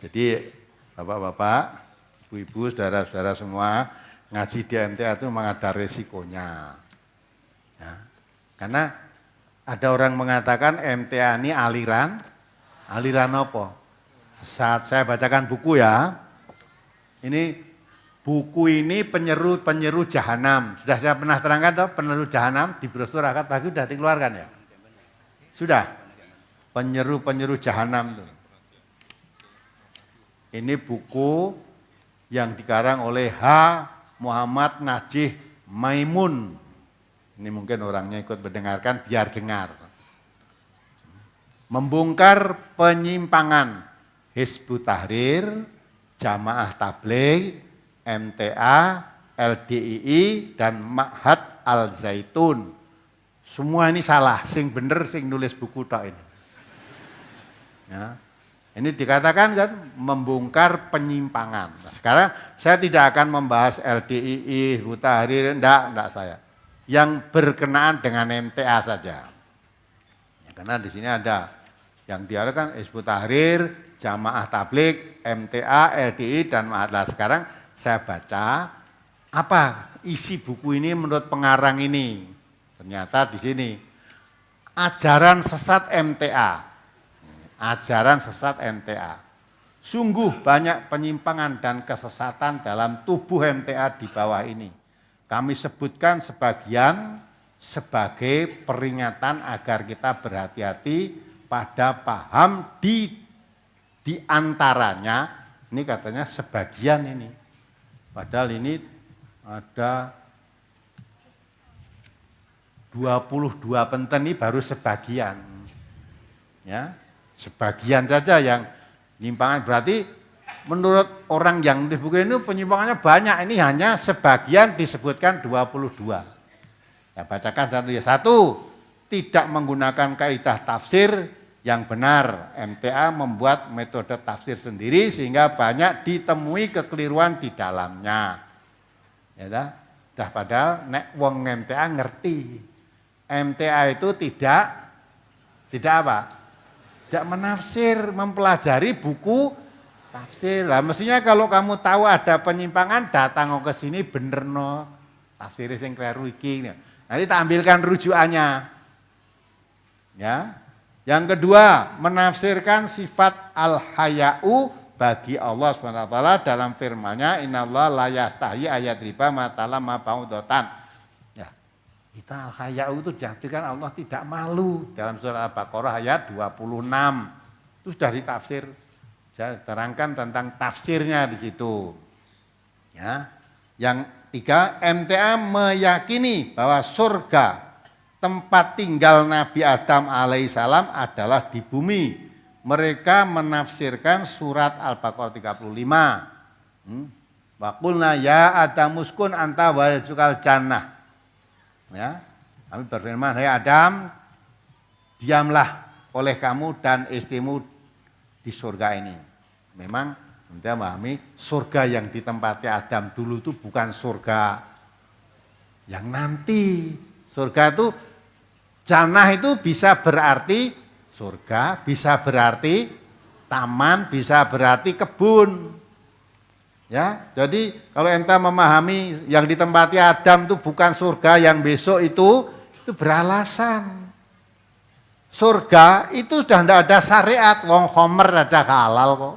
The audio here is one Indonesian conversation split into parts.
Jadi bapak-bapak, ibu-ibu, saudara-saudara semua, ngaji di MTA itu memang ada resikonya. Ya. Karena ada orang mengatakan MTA ini aliran apa? Saat saya bacakan buku ya, ini buku ini penyeru jahanam. Sudah saya pernah terangkan toh, penyeru jahanam di brosur akad pagi sudah dikeluarkan ya? Sudah. Penyeru jahanam tuh. Ini buku yang dikarang oleh H. Muhammad Najih Maimun. Ini mungkin orangnya ikut mendengarkan biar dengar. Membongkar penyimpangan Hizbut Tahrir, Jamaah Tabligh, MTA, LDII, dan Ma'had Al-Zaitun. Semua ini salah, sing bener sing nulis buku tok ini. Ya. Ini dikatakan kan membongkar penyimpangan. Nah, sekarang saya tidak akan membahas LDII, Hizbut Tahrir, enggak saya. Yang berkenaan dengan MTA saja. Ya, karena di sini ada yang diarahkan Hizbut Tahrir, Jamaah Tabligh, MTA, LDII, dan Ma'had. Nah, sekarang saya baca apa isi buku ini menurut pengarang ini. Ternyata di sini ajaran sesat MTA. Ajaran sesat MTA. Sungguh banyak penyimpangan dan kesesatan dalam tubuh MTA di bawah ini. Kami sebutkan sebagian sebagai peringatan agar kita berhati-hati pada paham di antaranya. Ini katanya sebagian ini. Padahal ini ada 22 penten ini baru sebagian. Ya. Sebagian saja yang penyimpangan, berarti menurut orang yang di buku ini penyimpangannya banyak, ini hanya sebagian disebutkan 22. Ya, bacakan satu ya. Satu, tidak menggunakan kaidah tafsir yang benar. MTA membuat metode tafsir sendiri sehingga banyak ditemui kekeliruan di dalamnya. Ya dah padahal nek wong MTA ngerti. MTA itu tidak apa? Tidak menafsir, mempelajari buku tafsir. Lah mestinya kalau kamu tahu ada penyimpangan, datang ke sini bener no. Tafsir sing kleru iki. Nanti tampilkan rujukannya. Ya. Yang kedua, menafsirkan sifat al-haya'u bagi Allah SWT dalam firman-Nya innallaha la yastahi ayat riba matala ma ba'udatan. Kita al-haya'u itu diartikan Allah tidak malu dalam surah Al-Baqarah ayat 26. Itu sudah ditafsir. Saya terangkan tentang tafsirnya di situ. Ya. Yang tiga, MTA meyakini bahwa surga tempat tinggal Nabi Adam alaihissalam adalah di bumi. Mereka menafsirkan surat Al-Baqarah 35. Wa qulna ya Adamuskun anta wa zukal jannah. Ya, kami berfirman, hai Adam, diamlah oleh kamu dan istrimu di surga ini. Memang kita memahami surga yang ditempati Adam dulu itu bukan surga yang nanti. Surga itu, jannah itu bisa berarti surga, bisa berarti taman, bisa berarti kebun. Ya, jadi kalau enta memahami yang ditempati Adam itu bukan surga yang besok itu beralasan. Surga itu sudah tidak ada syariat, wong khomer aja halal kok.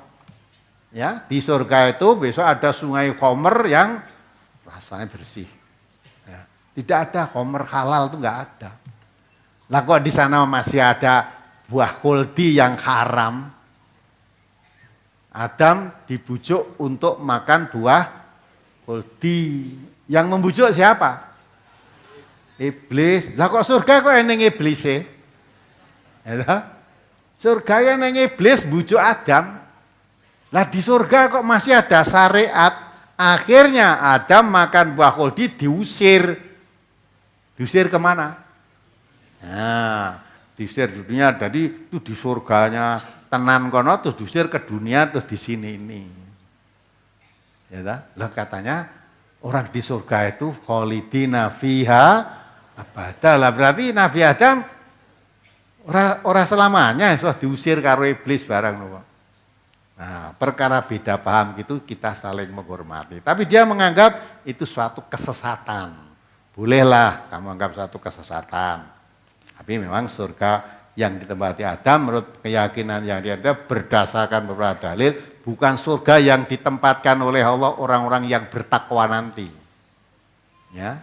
Ya, di surga itu besok ada sungai khomer yang rasanya bersih. Ya, tidak ada khomer halal itu enggak ada. Lah kok di sana masih ada buah khuldi yang haram. Adam dibujuk untuk makan buah khuldi. Yang membujuk siapa? Iblis. Lah kok surga kok eneng iblis ya? Surga yang eneng iblis bujuk Adam. Lah di surga kok masih ada syariat. Akhirnya Adam makan buah khuldi diusir. Diusir kemana? Nah, diusir di dunia. Jadi itu di surganya tenan kono terus diusir ke dunia terus di sini ini. Ya lah katanya orang di surga itu kholidina fiha abada. Lah berarti Nabi Adam ora selamanya sudah diusir karo iblis barang lho. Nah, perkara beda paham gitu kita saling menghormati. Tapi dia menganggap itu suatu kesesatan. Bolehlah kamu anggap suatu kesesatan. Tapi memang surga yang ditempati Adam menurut keyakinan yang dia ada berdasarkan beberapa dalil bukan surga yang ditempatkan oleh Allah orang-orang yang bertakwa nanti. Ya.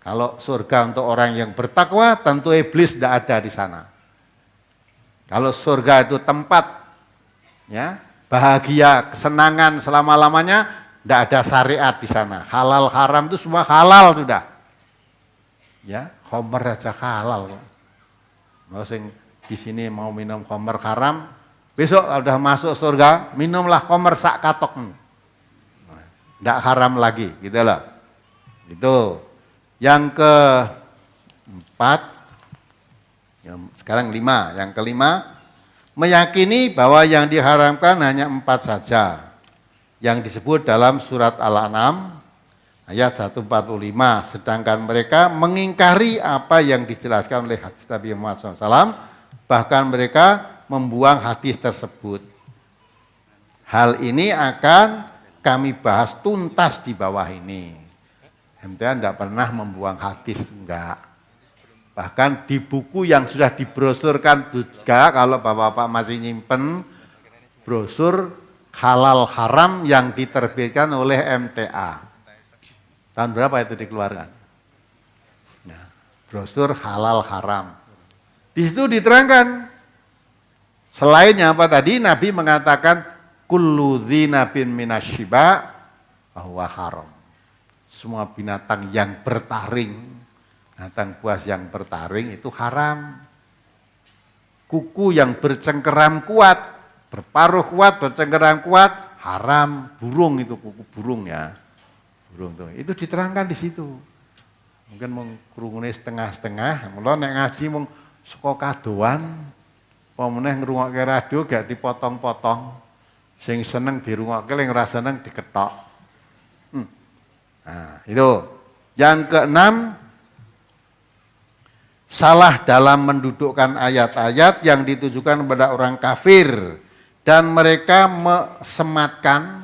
Kalau surga untuk orang yang bertakwa tentu iblis tidak ada di sana. Kalau surga itu tempat ya, bahagia, kesenangan selama-lamanya, tidak ada syariat di sana. Halal haram itu semua halal sudah. Ya, khamr aja halal. Kalau sing di sini mau minum khamr haram, besok udah masuk surga, minumlah khamr sak katok. Tidak haram lagi, gitu loh. Itu. Yang keempat, sekarang 5, yang kelima, meyakini bahwa yang diharamkan hanya 4 saja yang disebut dalam surat Al-An'am ayat 145, sedangkan mereka mengingkari apa yang dijelaskan oleh hadis Nabi Muhammad SAW, bahkan mereka membuang hadis tersebut. Hal ini akan kami bahas tuntas di bawah ini. MTA tidak pernah membuang hadis, enggak. Bahkan di buku yang sudah dibrosurkan juga, kalau Bapak-Bapak masih nyimpen, brosur halal haram yang diterbitkan oleh MTA. Tahun berapa itu dikeluarkan? Nah, brosur halal haram. Di situ diterangkan, selainnya apa tadi, Nabi mengatakan, kullu dzinabin minasyiba bahwa haram. Semua binatang yang bertaring, binatang buas yang bertaring itu haram. Kuku yang bercengkeram kuat, berparuh kuat, bercengkeram kuat, haram. Burung itu kuku burung ya, burung tuh. Itu diterangkan di situ. Mungkin mau krungune setengah-setengah, mula nek ngaji mung saka kadoan, apa meneh ngrungokke radio gak dipotong-potong. Sing seneng dirungokke, sing ora seneng diketok. Nah, itu. Yang keenam, salah dalam mendudukkan ayat-ayat yang ditujukan kepada orang kafir dan mereka mesematkan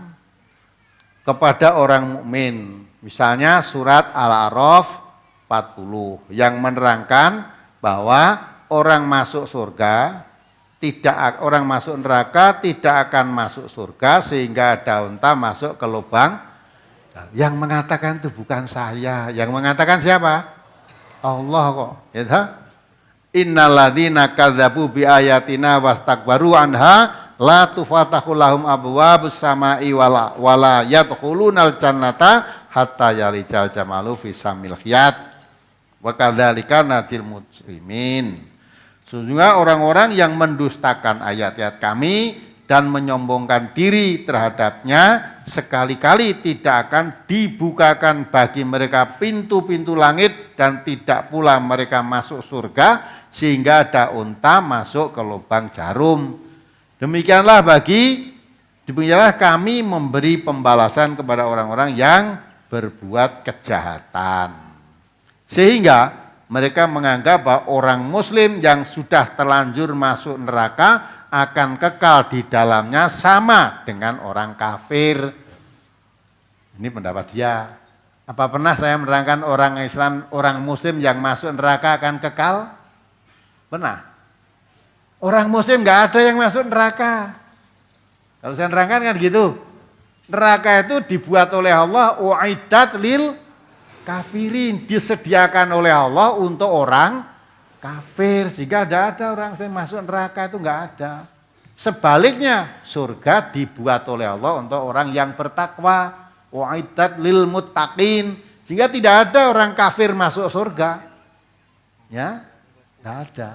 kepada orang mukmin. Misalnya surat Al-A'raf 40 yang menerangkan bahwa orang masuk surga orang masuk neraka tidak akan masuk surga sehingga ada unta masuk ke lubang. Yang mengatakan itu bukan saya, yang mengatakan siapa? Allah kok. Ya ta? Innalladzina kadzabu biayatina wastakbaru anha la tufatahu lahum abwabus samai wala yadkhulunal jannata hatta yalijal jamalu fi samil khiyat. Wa kadzalika najil mujrimin. Sesungguhnya orang-orang yang mendustakan ayat-ayat kami dan menyombongkan diri terhadapnya sekali-kali tidak akan dibukakan bagi mereka pintu-pintu langit dan tidak pula mereka masuk surga sehingga ada unta masuk ke lubang jarum. Demikianlah kami memberi pembalasan kepada orang-orang yang berbuat kejahatan. Sehingga mereka menganggap bahwa orang muslim yang sudah terlanjur masuk neraka akan kekal di dalamnya sama dengan orang kafir. Ini pendapat dia. Apa pernah saya menerangkan orang Islam, orang muslim yang masuk neraka akan kekal? Pernah. Orang muslim nggak ada yang masuk neraka. Kalau saya nerangkan kan gitu. Neraka itu dibuat oleh Allah, uiddat lil kafirin, disediakan oleh Allah untuk orang kafir, sehingga tidak ada orang yang masuk neraka, itu enggak ada. Sebaliknya, surga dibuat oleh Allah untuk orang yang bertakwa, wa'iddat lil muttaqin, sehingga tidak ada orang kafir masuk surga. Ya, tidak ada.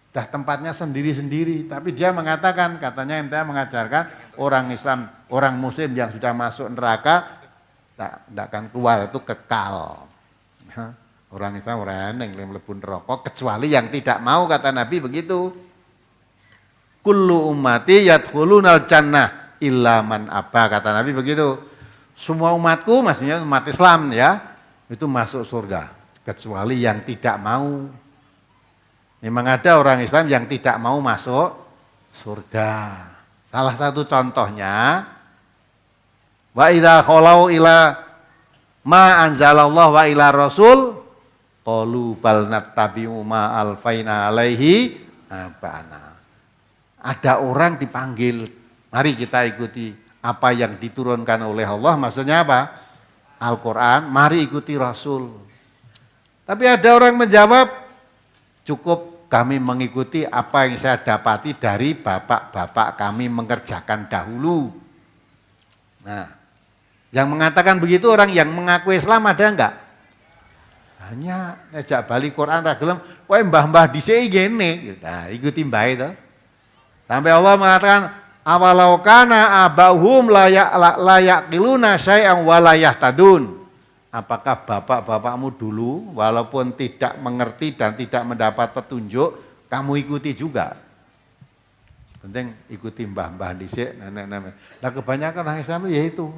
Dah tempatnya sendiri-sendiri, tapi dia mengatakan, katanya MTA mengajarkan orang Islam, orang muslim yang sudah masuk neraka tidak akan keluar, itu kekal. Orang Islam orang yang mlebu neraka kecuali yang tidak mau, kata Nabi begitu. Kullu ummati yadkhulunal jannah illa man aba, kata Nabi begitu. Semua umatku, maksudnya umat Islam ya, itu masuk surga kecuali yang tidak mau. Memang ada orang Islam yang tidak mau masuk surga. Salah satu contohnya, wa idza khalau ila ma anzalallah wa ila rasul qalu bal nattabi'u ma alfaina alaihi abana. Ada orang dipanggil, mari kita ikuti apa yang diturunkan oleh Allah, maksudnya apa? Al-Quran, mari ikuti Rasul. Tapi ada orang menjawab, cukup kami mengikuti apa yang saya dapati dari bapak-bapak kami mengerjakan dahulu. Nah, yang mengatakan begitu orang yang mengaku Islam ada enggak? Hanya ngejak balik Quran ra gelem, kowe mbah-mbah dhisik ngene. Nah, ikuti mbah itu. Sampai Allah mengatakan awalau kana abahum layak kiluna syai'an walayah tadun. Apakah bapak-bapakmu dulu walaupun tidak mengerti dan tidak mendapat petunjuk, kamu ikuti juga? Penting ikuti mbah-mbah dhisik, nenek-nenek. Nah kebanyakan orang Islam ya itu.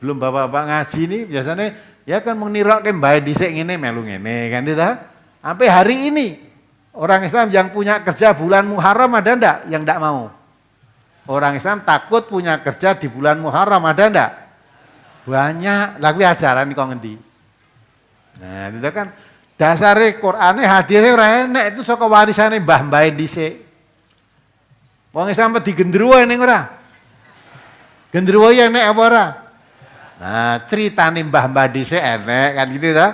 Belum bapak-bapak ngaji ini biasanya ya kan menirokke mbah dhisik ngene melu ngene kan itu. Sampai hari ini orang Islam yang punya kerja bulan Muharram ada ndak yang ndak mau? Orang Islam takut punya kerja di bulan Muharram ada ndak? Banyak. Lah kuwi ajaran kok ngendi? Nah, itu kan dasare Qur'ane hadise ora enek, itu saka warisane mbah-mbah dhisik. Wong Islam digendruwo ning ora? Gendruwo ya enek apa ora? Nah, critane mbah-mbah dhisik enek kan gitu ta?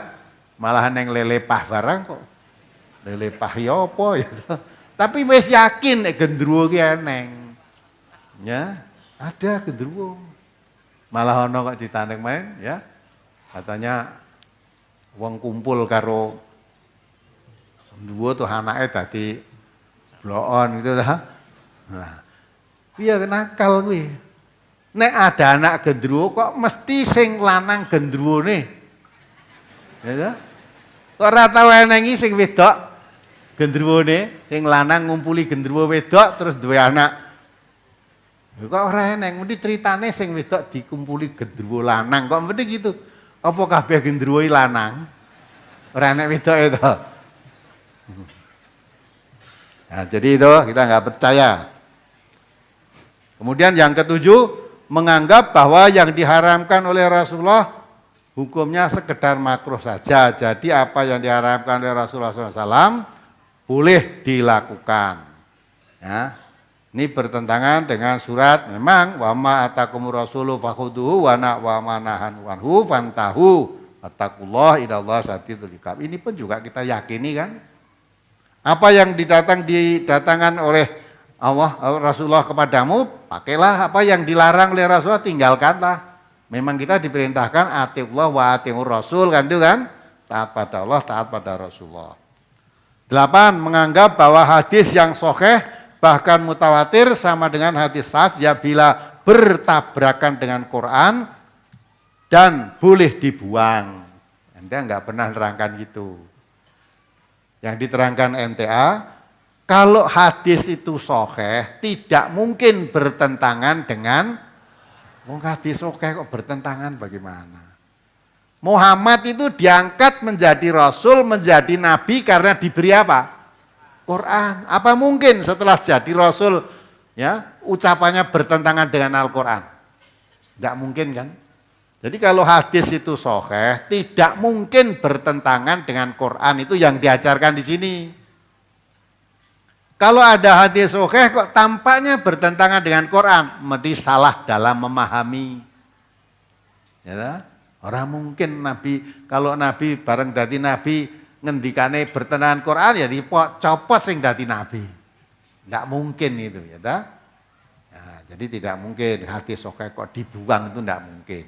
Malahan yang lelepah barang kok. Lelepah ya apa ya. Tapi wis yakin nek gendruwo ki eneng. Ya, ada gendruwo. Malah ono kok ditanding main ya. Katanya wong kumpul karo gendruwo tuh anake dadi bloon gitu ta. Nah, piye nakal kuwi. Nek ada anak gendruwo kok mesti sing lanang gendruwone. Ya. Kok ora tau enengi sing wedok gendruwone, sing lanang ngumpuli gendruwo wedok terus duwe anak. Kok ora eneng, mesti ceritane sing wedok dikumpuli gendruwo lanang, kok mesti gitu. Apa kabeh gendruwo lanang? Ora enek wedok itu. Nah, jadi itu kita nggak percaya. Kemudian yang ketujuh, menganggap bahwa yang diharamkan oleh Rasulullah hukumnya sekedar makruh saja. Jadi apa yang diharamkan oleh Rasulullah SAW boleh dilakukan. Ya. Ini bertentangan dengan surat memang wa ma atakumur rasulu fakhuduhu wa ma nahan anhu fantahu wattaqullah innallaha syadidul iqab. Ini pun juga kita yakini kan. Apa yang didatangkan oleh Allah Rasulullah kepadamu, pakailah. Apa yang dilarang oleh Rasulullah tinggalkanlah. Memang kita diperintahkan atiullah wa atiur rasul kan itu kan. Taat pada Allah, taat pada Rasulullah. 8. Menganggap bahwa hadis yang sahih bahkan mutawatir sama dengan hadis sahih ya bila bertabrakan dengan Quran dan boleh dibuang. Anda enggak pernah nerangkan gitu. Yang diterangkan MTA, kalau hadis itu sahih tidak mungkin bertentangan dengan hadis sahih kok bertentangan bagaimana? Muhammad itu diangkat menjadi rasul, menjadi nabi karena diberi apa? Quran. Apa mungkin setelah jadi rasul ya ucapannya bertentangan dengan Al-Quran? Tidak mungkin kan? Jadi kalau hadis itu sahih tidak mungkin bertentangan dengan Quran, itu yang diajarkan di sini. Kalau ada hadis sahih kok tampaknya bertentangan dengan Quran, mesti salah dalam memahami. Ya, orang mungkin Nabi, kalau Nabi bareng dadi Nabi ngendikane bertentangan Quran ya dicopot sing dadi nabi. Enggak mungkin itu ya ta? Nah, jadi tidak mungkin hadis sahih kok dibuang, itu enggak mungkin.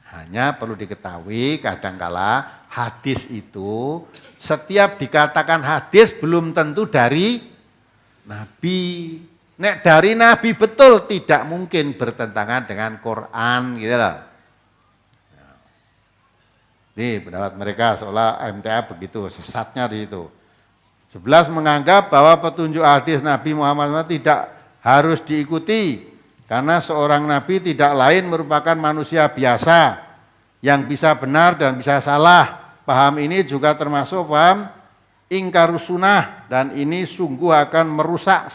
Hanya perlu diketahui kadangkala hadis itu setiap dikatakan hadis belum tentu dari nabi. Nek dari nabi betul tidak mungkin bertentangan dengan Quran gitu loh. Ini pendapat mereka seolah MTA begitu, sesatnya di itu. 11. Menganggap bahwa petunjuk hadis Nabi Muhammad tidak harus diikuti karena seorang Nabi tidak lain merupakan manusia biasa yang bisa benar dan bisa salah. Paham ini juga termasuk paham ingkar sunnah dan ini sungguh akan merusak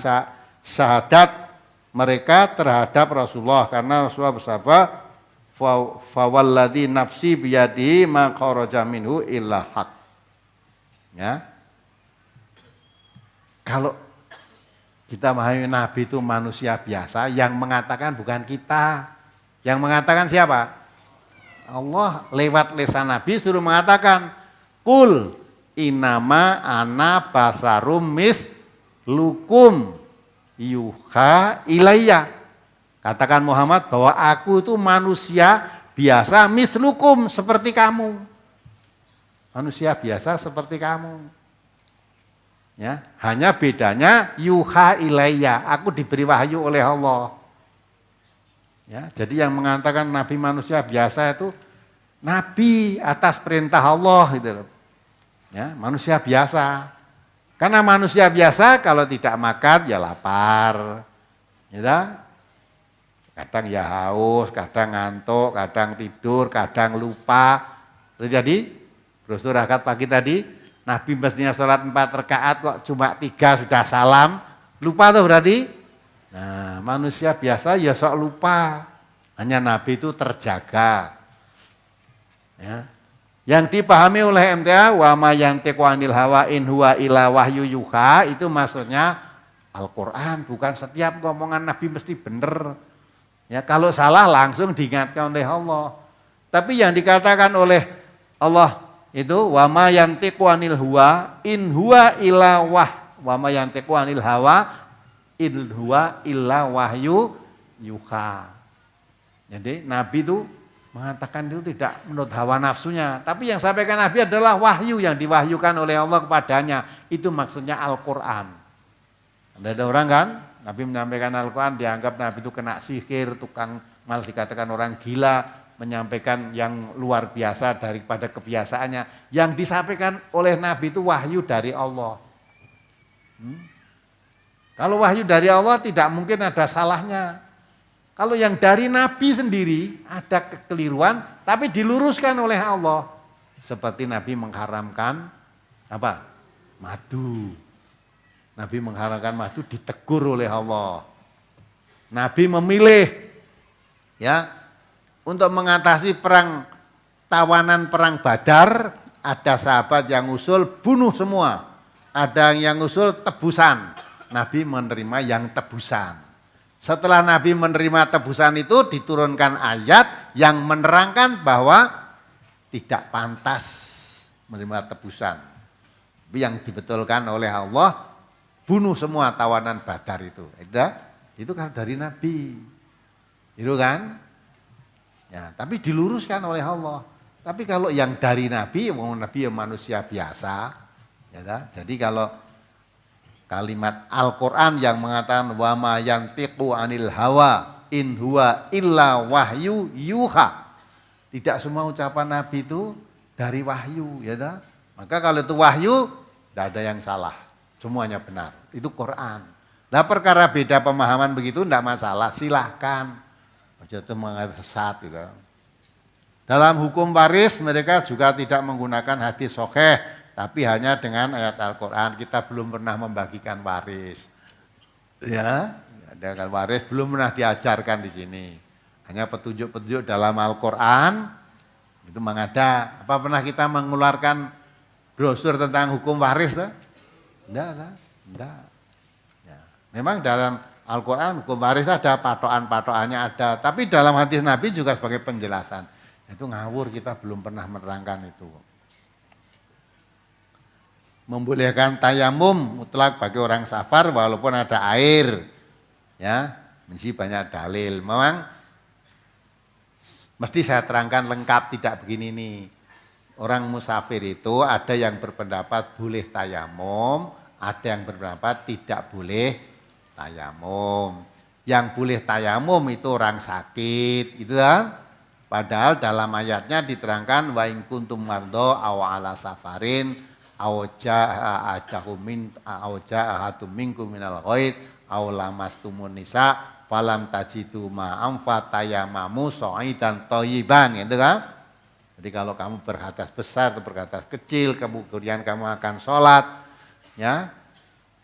syahadat mereka terhadap Rasulullah karena Rasulullah bersabda fawalladzi nafsi biyadihi ma kharaja minhu illa haq. Ya. Kalau kita memahami Nabi itu manusia biasa, yang mengatakan bukan kita. Yang mengatakan siapa? Allah lewat lisan Nabi suruh mengatakan, Kul inama ana basarum mislukum yuha ilayya. Katakan Muhammad bahwa aku itu manusia biasa mislukum seperti kamu. Manusia biasa seperti kamu. Ya, hanya bedanya yuha ilayya, aku diberi wahyu oleh Allah. Ya, jadi yang mengatakan Nabi manusia biasa itu Nabi atas perintah Allah gitu. Ya, manusia biasa. Karena manusia biasa kalau tidak makan ya lapar. Gitu. Kadang ya haus, kadang ngantuk, kadang tidur, kadang lupa. Jadi, Rasul rakaat pagi tadi Nabi mestinya sholat 4 rakaat kok cuma 3 sudah salam. Lupa tuh berarti? Nah manusia biasa ya sok lupa. Hanya Nabi itu terjaga. Ya. Yang dipahami oleh MTA wa ma yantiqu anil hawa in huwa illa wahyu yuha itu maksudnya Al-Quran. Bukan setiap ngomongan Nabi mesti benar. Ya, kalau salah langsung diingatkan oleh Allah. Tapi yang dikatakan oleh Allah itu wa ma yantiqu anil huwa in huwa illa wa ma yantiqu anil hawa in huwa illa wahyu yuha. Jadi Nabi itu mengatakan itu tidak menurut hawa nafsunya, tapi yang sampaikan Nabi adalah wahyu yang diwahyukan oleh Allah kepadanya. Itu maksudnya Al-Qur'an. Ada orang kan Nabi menyampaikan Al-Qur'an dianggap Nabi itu kena sihir, tukang, malah dikatakan orang gila. Menyampaikan yang luar biasa daripada kebiasaannya. Yang disampaikan oleh Nabi itu wahyu dari Allah. Kalau wahyu dari Allah tidak mungkin ada salahnya. Kalau yang dari Nabi sendiri ada kekeliruan tapi diluruskan oleh Allah. Seperti Nabi mengharamkan apa? Madu. Nabi mengharamkan madu ditegur oleh Allah. Nabi memilih ya untuk mengatasi tawanan perang Badar, ada sahabat yang usul bunuh semua. Ada yang usul tebusan. Nabi menerima yang tebusan. Setelah Nabi menerima tebusan itu diturunkan ayat yang menerangkan bahwa tidak pantas menerima tebusan. Tapi yang dibetulkan oleh Allah, bunuh semua tawanan Badar itu. Itu kan dari Nabi. Itu kan? Ya, tapi diluruskan oleh Allah. Tapi kalau yang dari Nabi yang manusia biasa, ya kan? Jadi kalau kalimat Al-Quran yang mengatakan wa ma yantiqu anil hawa in huwa illa wahyu yuha. Tidak semua ucapan Nabi itu dari wahyu, ya kan? Maka kalau itu wahyu, tidak ada yang salah. Semuanya benar. Itu Quran. Nah perkara beda pemahaman begitu tidak masalah, silahkan. Itu menganggap sesat gitu. Dalam hukum waris mereka juga tidak menggunakan hadis sahih, tapi hanya dengan ayat Al-Quran. Kita belum pernah membagikan waris. Ya, dengan waris belum pernah diajarkan di sini. Hanya petunjuk-petunjuk dalam Al-Quran itu mengada. Apa pernah kita mengeluarkan brosur tentang hukum waris? Tidak. Ya. Memang dalam Al-Quran hukum waris ada, patokan-patokannya ada. Tapi dalam hadis Nabi juga sebagai penjelasan. Itu ngawur, kita belum pernah menerangkan itu. Membolehkan tayamum mutlak bagi orang safar walaupun ada air. Ya, mesti banyak dalil. Memang mesti saya terangkan lengkap, tidak begini nih. Orang musafir itu ada yang berpendapat boleh tayamum, ada yang berpendapat tidak boleh tayamum. Yang boleh tayamum itu orang sakit, gitu kan? Padahal dalam ayatnya diterangkan wa in kuntum mardo aw ala safarin aw jaa ahadum minkum minal ghaid aw lamastumun nisa falam tajidu ma'am fatayamamu sa'idan thayyiban, gitu kan? Jadi kalau kamu berhadas besar atau berhadas kecil, kemudian kamu akan sholat, ya,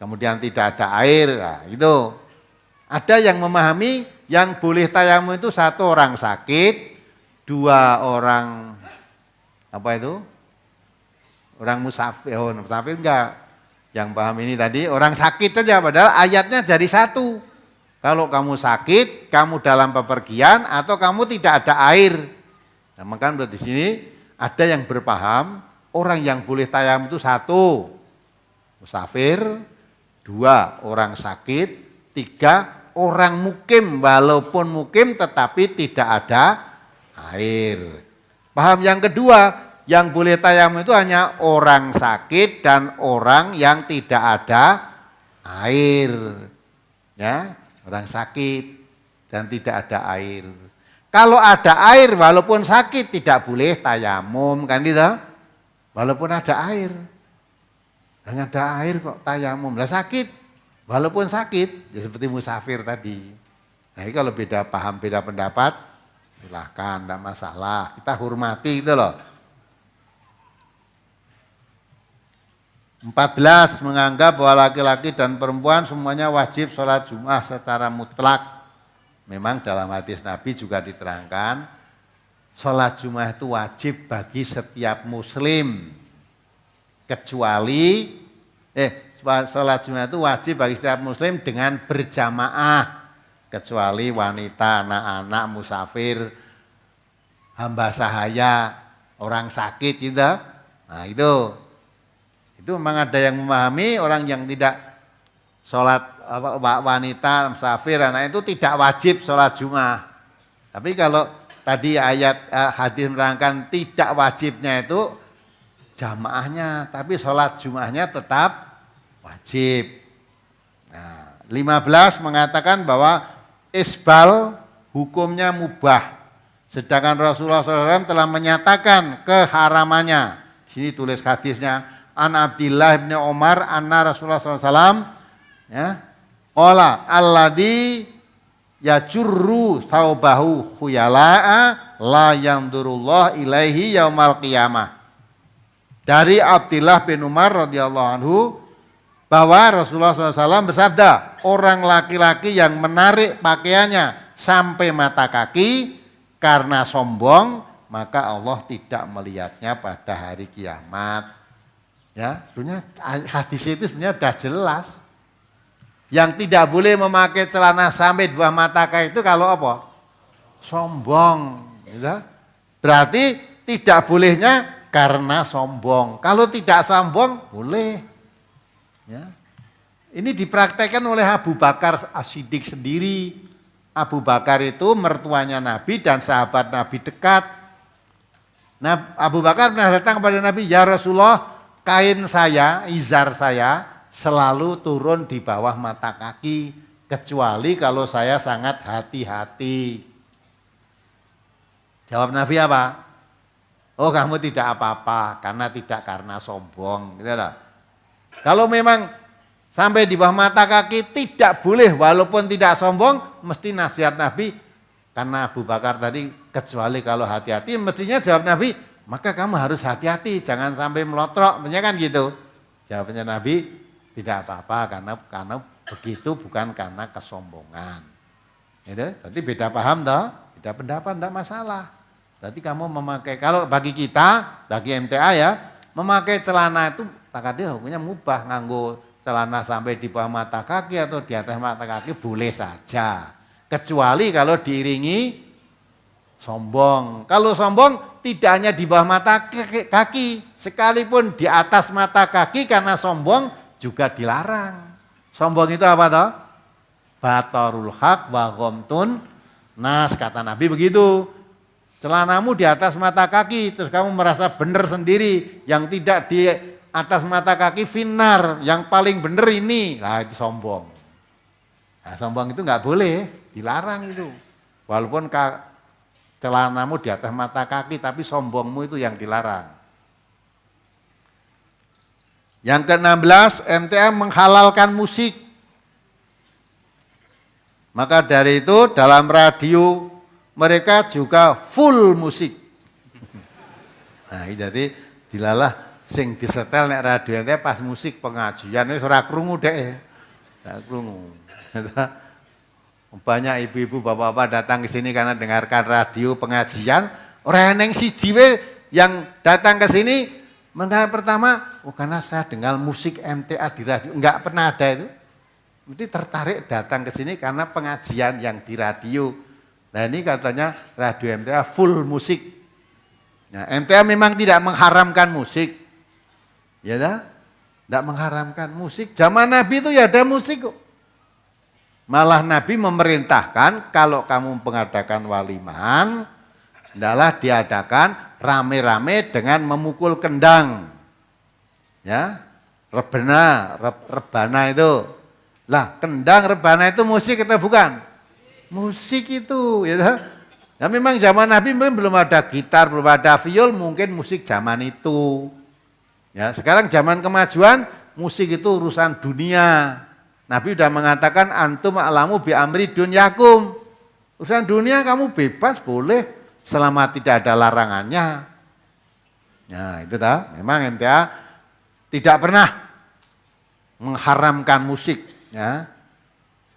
kemudian tidak ada air, nah itu Ada yang memahami yang boleh tayamum itu satu orang sakit, dua orang apa itu? Orang musafir, musafir enggak. Yang paham ini tadi orang sakit saja, padahal ayatnya jadi satu. Kalau kamu sakit, kamu dalam bepergian atau kamu tidak ada air. Nah, maka di sini ada yang berpaham orang yang boleh tayamum itu satu musafir, dua orang sakit, tiga orang mukim walaupun mukim tetapi tidak ada air. Paham yang kedua, yang boleh tayamum itu hanya orang sakit dan orang yang tidak ada air. Ya, orang sakit dan tidak ada air. Kalau ada air walaupun sakit tidak boleh tayamum kan gitu. Walaupun ada air. Hanya ada air kok tayamum. Lah sakit. Walaupun sakit ya seperti musafir tadi. Nah, ini kalau beda paham, beda pendapat silahkan, tidak masalah. Kita hormati gitu loh. 14 menganggap bahwa laki-laki dan perempuan semuanya wajib sholat Jumat secara mutlak. Memang dalam hadis Nabi juga diterangkan sholat Jumat itu wajib bagi setiap muslim. Kecuali sholat Jumat itu wajib bagi setiap muslim dengan berjamaah. Kecuali wanita, anak-anak, musafir, hamba sahaya, orang sakit gitu. Nah itu memang ada yang memahami orang yang tidak sholat wanita, musafir, anak itu tidak wajib sholat Jumat. Tapi kalau tadi ayat hadis menerangkan tidak wajibnya itu jamaahnya, tapi sholat Jumatnya tetap wajib. Nah, 15 mengatakan bahwa isbal hukumnya mubah. Sedangkan Rasulullah SAW telah menyatakan keharamannya. Sini tulis hadisnya. An Abdillah bin Umar anna Rasulullah SAW ya qala alladzi yajurru thawbahu khuyala'a la yandurullah ilaihi yaumal qiyamah. Dari Abdillah bin Umar radhiyallahu anhu bahwa Rasulullah SAW bersabda, orang laki-laki yang menarik pakaiannya sampai mata kaki karena sombong, maka Allah tidak melihatnya pada hari kiamat. Ya, sebenarnya hadis itu sebenarnya sudah jelas. Yang tidak boleh memakai celana sampai dua mata kaki itu kalau apa? Sombong. Ya. Berarti tidak bolehnya karena sombong. Kalau tidak sombong, boleh. Ya. Ini dipraktekkan oleh Abu Bakar As-Siddiq sendiri. Abu Bakar itu mertuanya Nabi dan sahabat Nabi dekat. Nah, Abu Bakar pernah datang kepada Nabi, ya Rasulullah, kain saya, izar saya selalu turun di bawah mata kaki, kecuali kalau saya sangat hati-hati. Jawab Nabi apa? Oh, kamu tidak apa-apa, karena sombong. Gitu loh. Kalau memang sampai di bawah mata kaki tidak boleh, walaupun tidak sombong, mesti nasihat Nabi. Karena Abu Bakar tadi, kecuali kalau hati-hati, mestinya jawab Nabi, maka kamu harus hati-hati, jangan sampai melotrok, maksudnya kan gitu. Jawabannya Nabi, tidak apa-apa karena begitu bukan karena kesombongan. Gitu. Berarti beda paham toh, beda pendapat tidak masalah. Berarti kamu memakai, kalau bagi kita, bagi MTA ya, memakai celana itu takatnya hukumnya mubah, nganggo celana sampai di bawah mata kaki atau di atas mata kaki boleh saja. Kecuali kalau diiringi sombong. Kalau sombong tidak hanya di bawah mata kaki, sekalipun di atas mata kaki karena sombong juga dilarang. Sombong itu apa toh? Batarul haq wa ghamtun nas, kata Nabi begitu. Celanamu di atas mata kaki, terus kamu merasa benar sendiri, yang tidak di atas mata kaki finar, yang paling benar ini. Nah, itu sombong. Nah, sombong itu nggak boleh, dilarang itu. Walaupun celanamu di atas mata kaki, tapi sombongmu itu yang dilarang. Yang ke-16, MTA menghalalkan musik. Maka dari itu dalam radio mereka juga full musik. Nah, jadi dilalah sing disetel nek radio ente pas musik pengajian wis ora krungu dek. Enggak krungu. Banyak ibu-ibu, bapak-bapak datang ke sini karena dengarkan radio pengajian. Orang yang siji we yang datang ke sini pertama, karena saya dengar musik MTA di radio, enggak pernah ada itu. Mesti tertarik datang ke sini karena pengajian yang di radio. Nah ini katanya radio MTA full musik. Nah MTA memang tidak mengharamkan musik, ya dah, tidak mengharamkan musik. Zaman Nabi itu ya ada musik kok. Malah Nabi memerintahkan kalau kamu mengadakan walimahan, hendaklah diadakan rame-rame dengan memukul kendang. Ya, rebana itu. Lah, kendang rebana itu musik atau bukan? Musik itu, ya. Ya memang zaman Nabi memang belum ada gitar, belum ada viol, mungkin musik zaman itu. Ya, sekarang zaman kemajuan, musik itu urusan dunia. Nabi sudah mengatakan antum a'lamu bi amri dunyakum. Urusan dunia kamu bebas boleh selama tidak ada larangannya. Nah, itu dah. Memang MTA tidak pernah mengharamkan musik, ya.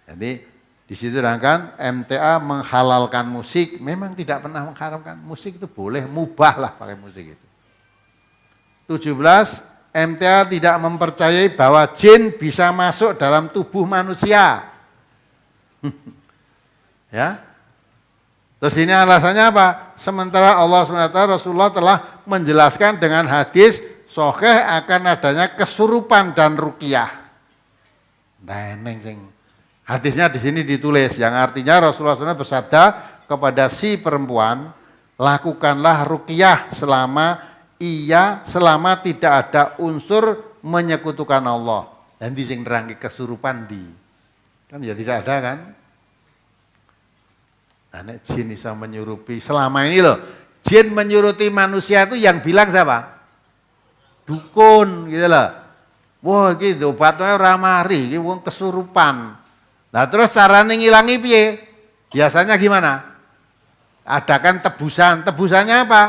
Jadi di situ kan MTA menghalalkan musik, memang tidak pernah mengharamkan musik itu boleh, mubah lah pakai musik itu. 17 MTA tidak mempercayai bahwa jin bisa masuk dalam tubuh manusia. Ya. Terus ini alasannya apa? Sementara Allah SWT Rasulullah telah menjelaskan dengan hadis sahih akan adanya kesurupan dan ruqyah. Hadisnya di sini ditulis yang artinya Rasulullah SAW bersabda kepada si perempuan, lakukanlah ruqyah selama tidak ada unsur menyekutukan Allah. Dan di sing nerangi kesurupan di. Kan ya tidak ada kan? Nah, jin bisa menyurupi selama ini loh. Jin menyuruti manusia itu yang bilang siapa? Dukun gitu loh. Wah gitu obatnya ora mari, iki wong kesurupan. Nah terus carane ngilangi piye? Biasanya gimana? Adakan tebusan. Tebusannya apa?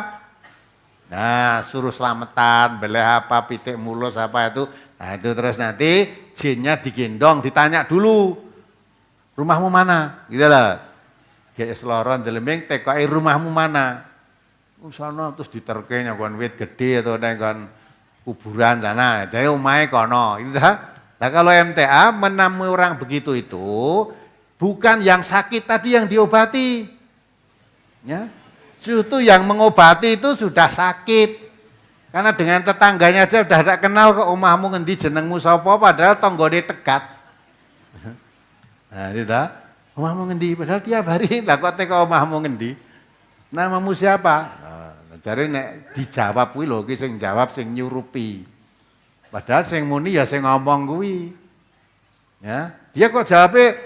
Nah, suruh selamatan, beleh apa, pitik mulus apa itu. Nah, itu terus nanti jinnya digendong, ditanya dulu. Rumahmu mana? Gitu lah. Kayak seloron deleming tekoki rumahmu mana? Sono terus diterke nyokon wit gede atau nenggon kuburan sana. Dari omahe kono, gitu dah. Nah, kalau MTA menemui orang begitu itu bukan yang sakit tadi yang diobati. Ya. Itu yang mengobati itu sudah sakit. Karena dengan tetangganya aja udah tak kenal ke omahmu ngendi jenengmu sapa padahal tonggone tegat. Nah, itu dah. Omahmu ngendi padahal tiap hari lah kok teko omahmu ngendi. Namamu siapa? Nah, jare nek dijawab kuwi lho, ki sing jawab sing nyurupi. Padahal sing muni ya sing ngomong kuwi. Ya, dia kok jawabnya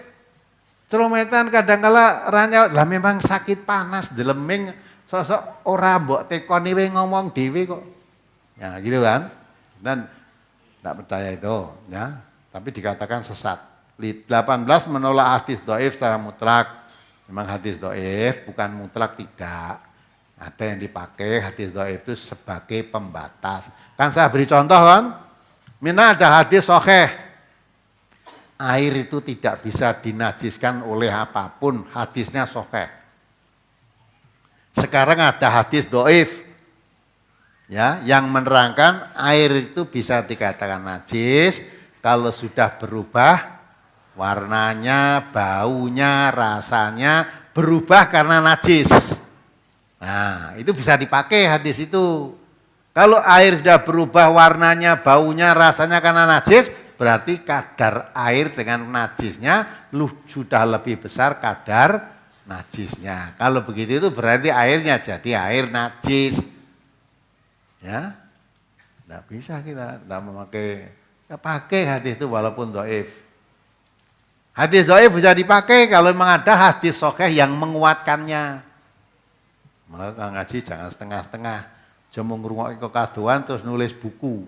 celometan kadangkala ranya lah memang sakit panas deleming sosok ora mbok tekoni we ngomong dhewe kok. Ya gitu kan. Dan tidak percaya itu ya, tapi dikatakan sesat. 18 menolak hadis dhaif secara mutlak. Memang hadis dhaif bukan mutlak tidak. Ada yang dipakai hadis dhaif itu sebagai pembatas. Kan saya beri contoh kan. Mina ada hadis sahih. Air itu tidak bisa dinajiskan oleh apapun, hadisnya sahih. Sekarang ada hadis dhaif ya, yang menerangkan air itu bisa dikatakan najis kalau sudah berubah warnanya, baunya, rasanya berubah karena najis. Nah, itu bisa dipakai hadis itu. Kalau air sudah berubah warnanya, baunya, rasanya karena najis, berarti kadar air dengan najisnya sudah lebih besar kadar najisnya. Kalau begitu itu berarti airnya jadi air najis. Ya, tidak bisa kita tidak memakai. Ya, pakai hadis itu walaupun dhaif. Hadis dhaif bisa dipakai kalau memang ada hadis sahih yang menguatkannya. Malah ngaji jangan setengah-setengah. Cuma ngrungokke kekaduan terus nulis buku.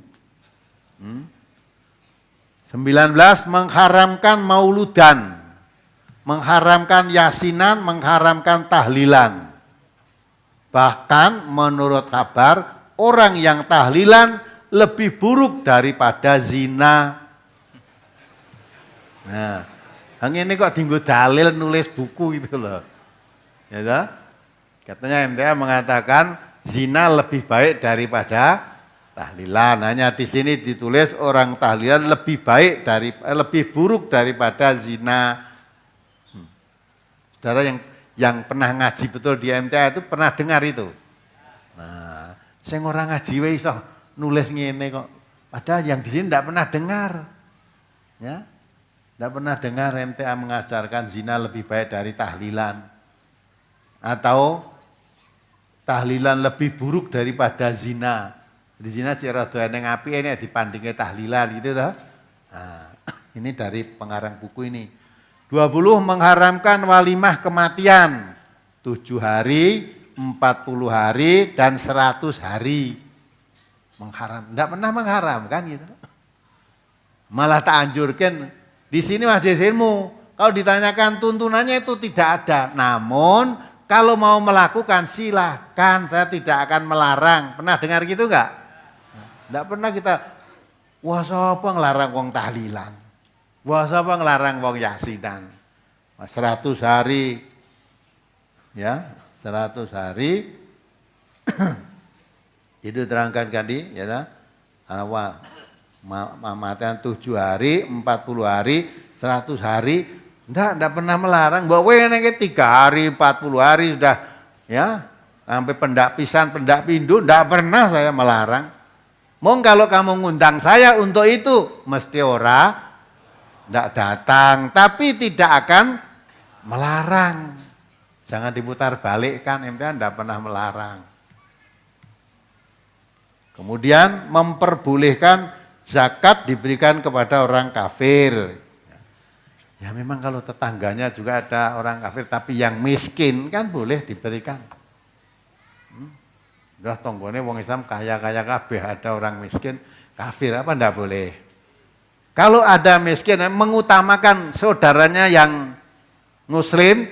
19 mengharamkan mauludan. Mengharamkan yasinan, mengharamkan tahlilan. Bahkan menurut kabar, orang yang tahlilan lebih buruk daripada zina. Nah, Ini kok tinggal dalil nulis buku gitu loh. Ya toh? Katanya MTA mengatakan zina lebih baik daripada tahlilan. Hanya di sini ditulis orang tahlilan lebih baik lebih buruk daripada zina. Saudara yang pernah ngaji betul di MTA itu pernah dengar itu. Nah, saya orang ngaji wis iso nulis ngene kok. Padahal yang di sini tidak pernah dengar. Ya. Tidak pernah dengar MTA mengajarkan zina lebih baik dari tahlilan. Atau tahlilan lebih buruk daripada zina. Di zina cara doyan api ini dipandingnya tahlilan gitu toh. Nah, ini dari pengarang buku ini. 20 mengharamkan walimah kematian 7 hari, 40 hari, dan 100 hari. Tidak pernah mengharamkan gitu. Malah tak anjurkan. Di sini majelis ilmu, kalau ditanyakan tuntunannya itu tidak ada. Namun kalau mau melakukan silahkan, saya tidak akan melarang. Pernah dengar gitu enggak? Tidak pernah kita, wah siapa ngelarang wong tahlilan. Wah siapa ngelarang wong yasinan. 100 hari, ya 100 hari, itu terangkan tadi, ya apa, matian 7 hari, 40 hari, 100 hari, enggak pernah melarang. Bahwa ini 3 hari, 40 hari sudah, ya sampai pendak pisan, pendak pindu, enggak pernah saya melarang. Mong kalau kamu ngundang saya untuk itu, mesti enggak datang, tapi tidak akan melarang. Jangan diputar balik kan, MTA enggak pernah melarang. Kemudian memperbolehkan zakat diberikan kepada orang kafir. Ya memang kalau tetangganya juga ada orang kafir, tapi yang miskin kan boleh diberikan. Udah tonggone wong Islam kaya-kaya kabeh, ada orang miskin, kafir apa enggak boleh. Kalau ada miskin mengutamakan saudaranya yang muslim,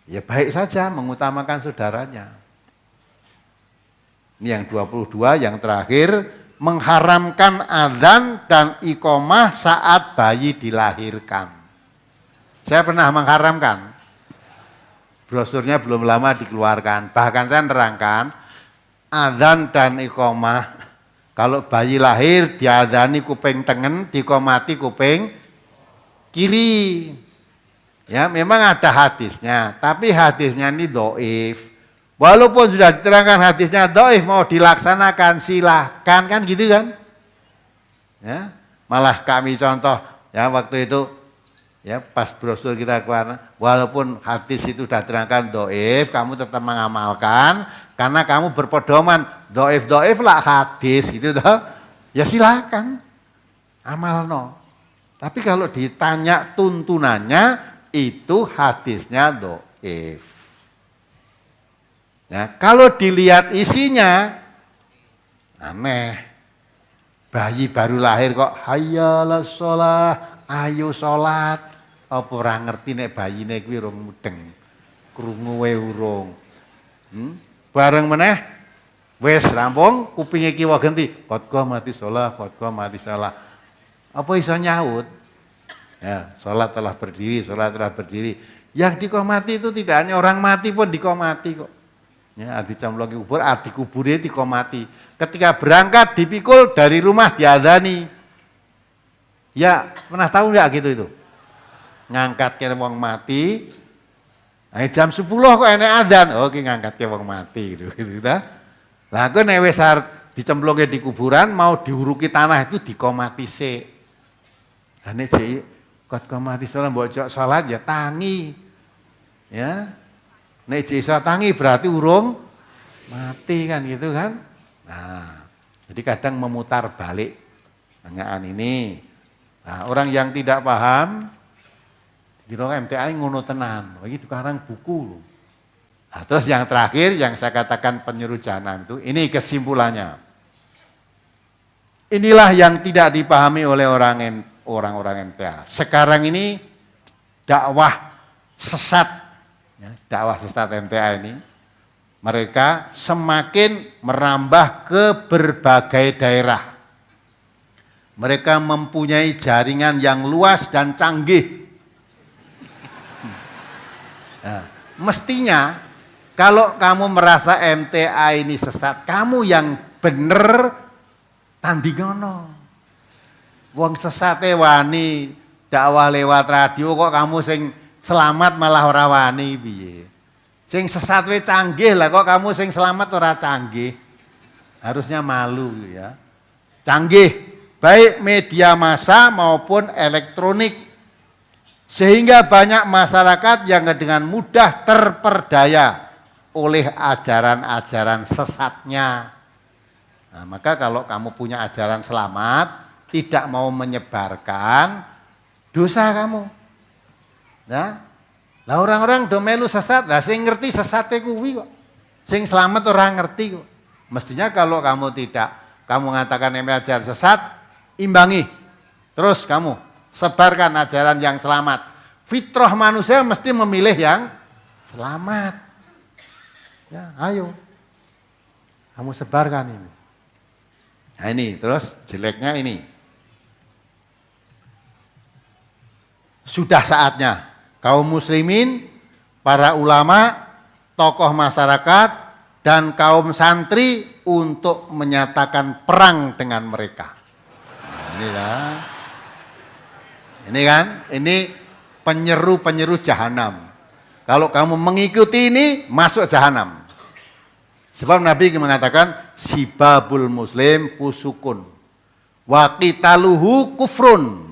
ya baik saja mengutamakan saudaranya. Ini yang 22, yang terakhir, mengharamkan adzan dan iqomah saat bayi dilahirkan. Saya pernah mengharamkan. Brosurnya belum lama dikeluarkan. Bahkan saya nerangkan, adzan dan iqomah, kalau bayi lahir diadzani kuping tengen, diqomati kuping kiri. Ya, memang ada hadisnya, tapi hadisnya ini dhaif. Walaupun sudah diterangkan hadisnya dhaif, mau dilaksanakan silahkan, kan gitu kan? Ya, malah kami contoh ya waktu itu ya pas brosur kita keluar, walaupun hadis itu sudah diterangkan dhaif, kamu tetap mengamalkan karena kamu berpedoman dhaif lah hadis gitu toh. Ya silahkan amalno. Tapi kalau ditanya tuntunannya itu hadisnya dhaif. Ya, kalau dilihat isinya aneh. Bayi baru lahir kok hayyalas sholah, ayo sholat. Apa ora ngerti nek bayine kuwi urung mudeng. Krungu wae urung. Bareng meneh wis rampung kupinge kiwa ganti. Qad mati sholah, qad mati sholah. Apa iso nyaut? Ya, sholat telah berdiri, sholat telah berdiri. Yang dikomati itu tidak hanya orang mati pun dikomati kok. Ya, dicemplungi kubur, dikuburnya dikomati. Ketika berangkat dipikul dari rumah diadzani. Ya, pernah tahu enggak gitu itu? Ngangkat ke wong mati. Jam 10 kok enek adzan. Oke, ngangkat ke wong mati gitu ta. Lah kok nek wis dicemplungi di kuburan mau diuruki tanah itu dikomati sik. Lah nek jek kok komati salat mbok salat ya tangi. Ya. Nek jisa tangi berarti urung mati kan gitu kan. Nah, jadi kadang memutar balik pertanyaan ini. Nah, orang yang tidak paham, kira MTA ngono tenan. Iki sekarang buku loh. Nah, terus yang terakhir yang saya katakan penyuruh jahanam itu, ini kesimpulannya. Inilah yang tidak dipahami oleh orang-orang MTA. Sekarang ini dakwah sesat. Dakwah sesat MTA ini, mereka semakin merambah ke berbagai daerah. Mereka mempunyai jaringan yang luas dan canggih. Nah, mestinya kalau kamu merasa MTA ini sesat, kamu yang bener tandingono. Wong sesate wani dakwah lewat radio kok kamu sing selamat malah ora wani piye. Sing sesat we canggih lah kok kamu sing selamat ora canggih. Harusnya malu ya. Canggih baik media massa maupun elektronik. Sehingga banyak masyarakat yang dengan mudah terperdaya oleh ajaran-ajaran sesatnya. Nah, maka kalau kamu punya ajaran selamat, tidak mau menyebarkan, dosa kamu. Nah, lah orang-orang do melu sesat, lah sing ngerti sesate kuwi kok. Sing selamat orang ngerti kok. Mestinya kalau kamu kamu mengatakan ajaran sesat, imbangi. Terus kamu sebarkan ajaran yang selamat. Fitrah manusia mesti memilih yang selamat. Ya, ayo. Kamu sebarkan ini. Nah ini, terus jeleknya ini. Sudah saatnya kaum muslimin, para ulama, tokoh masyarakat, dan kaum santri untuk menyatakan perang dengan mereka. Nah, ini ya. Ini kan, ini penyeru-penyeru jahanam. Kalau kamu mengikuti ini, masuk jahanam. Sebab Nabi mengatakan, sibabul muslim fusukun, wa qitaluhu kufrun.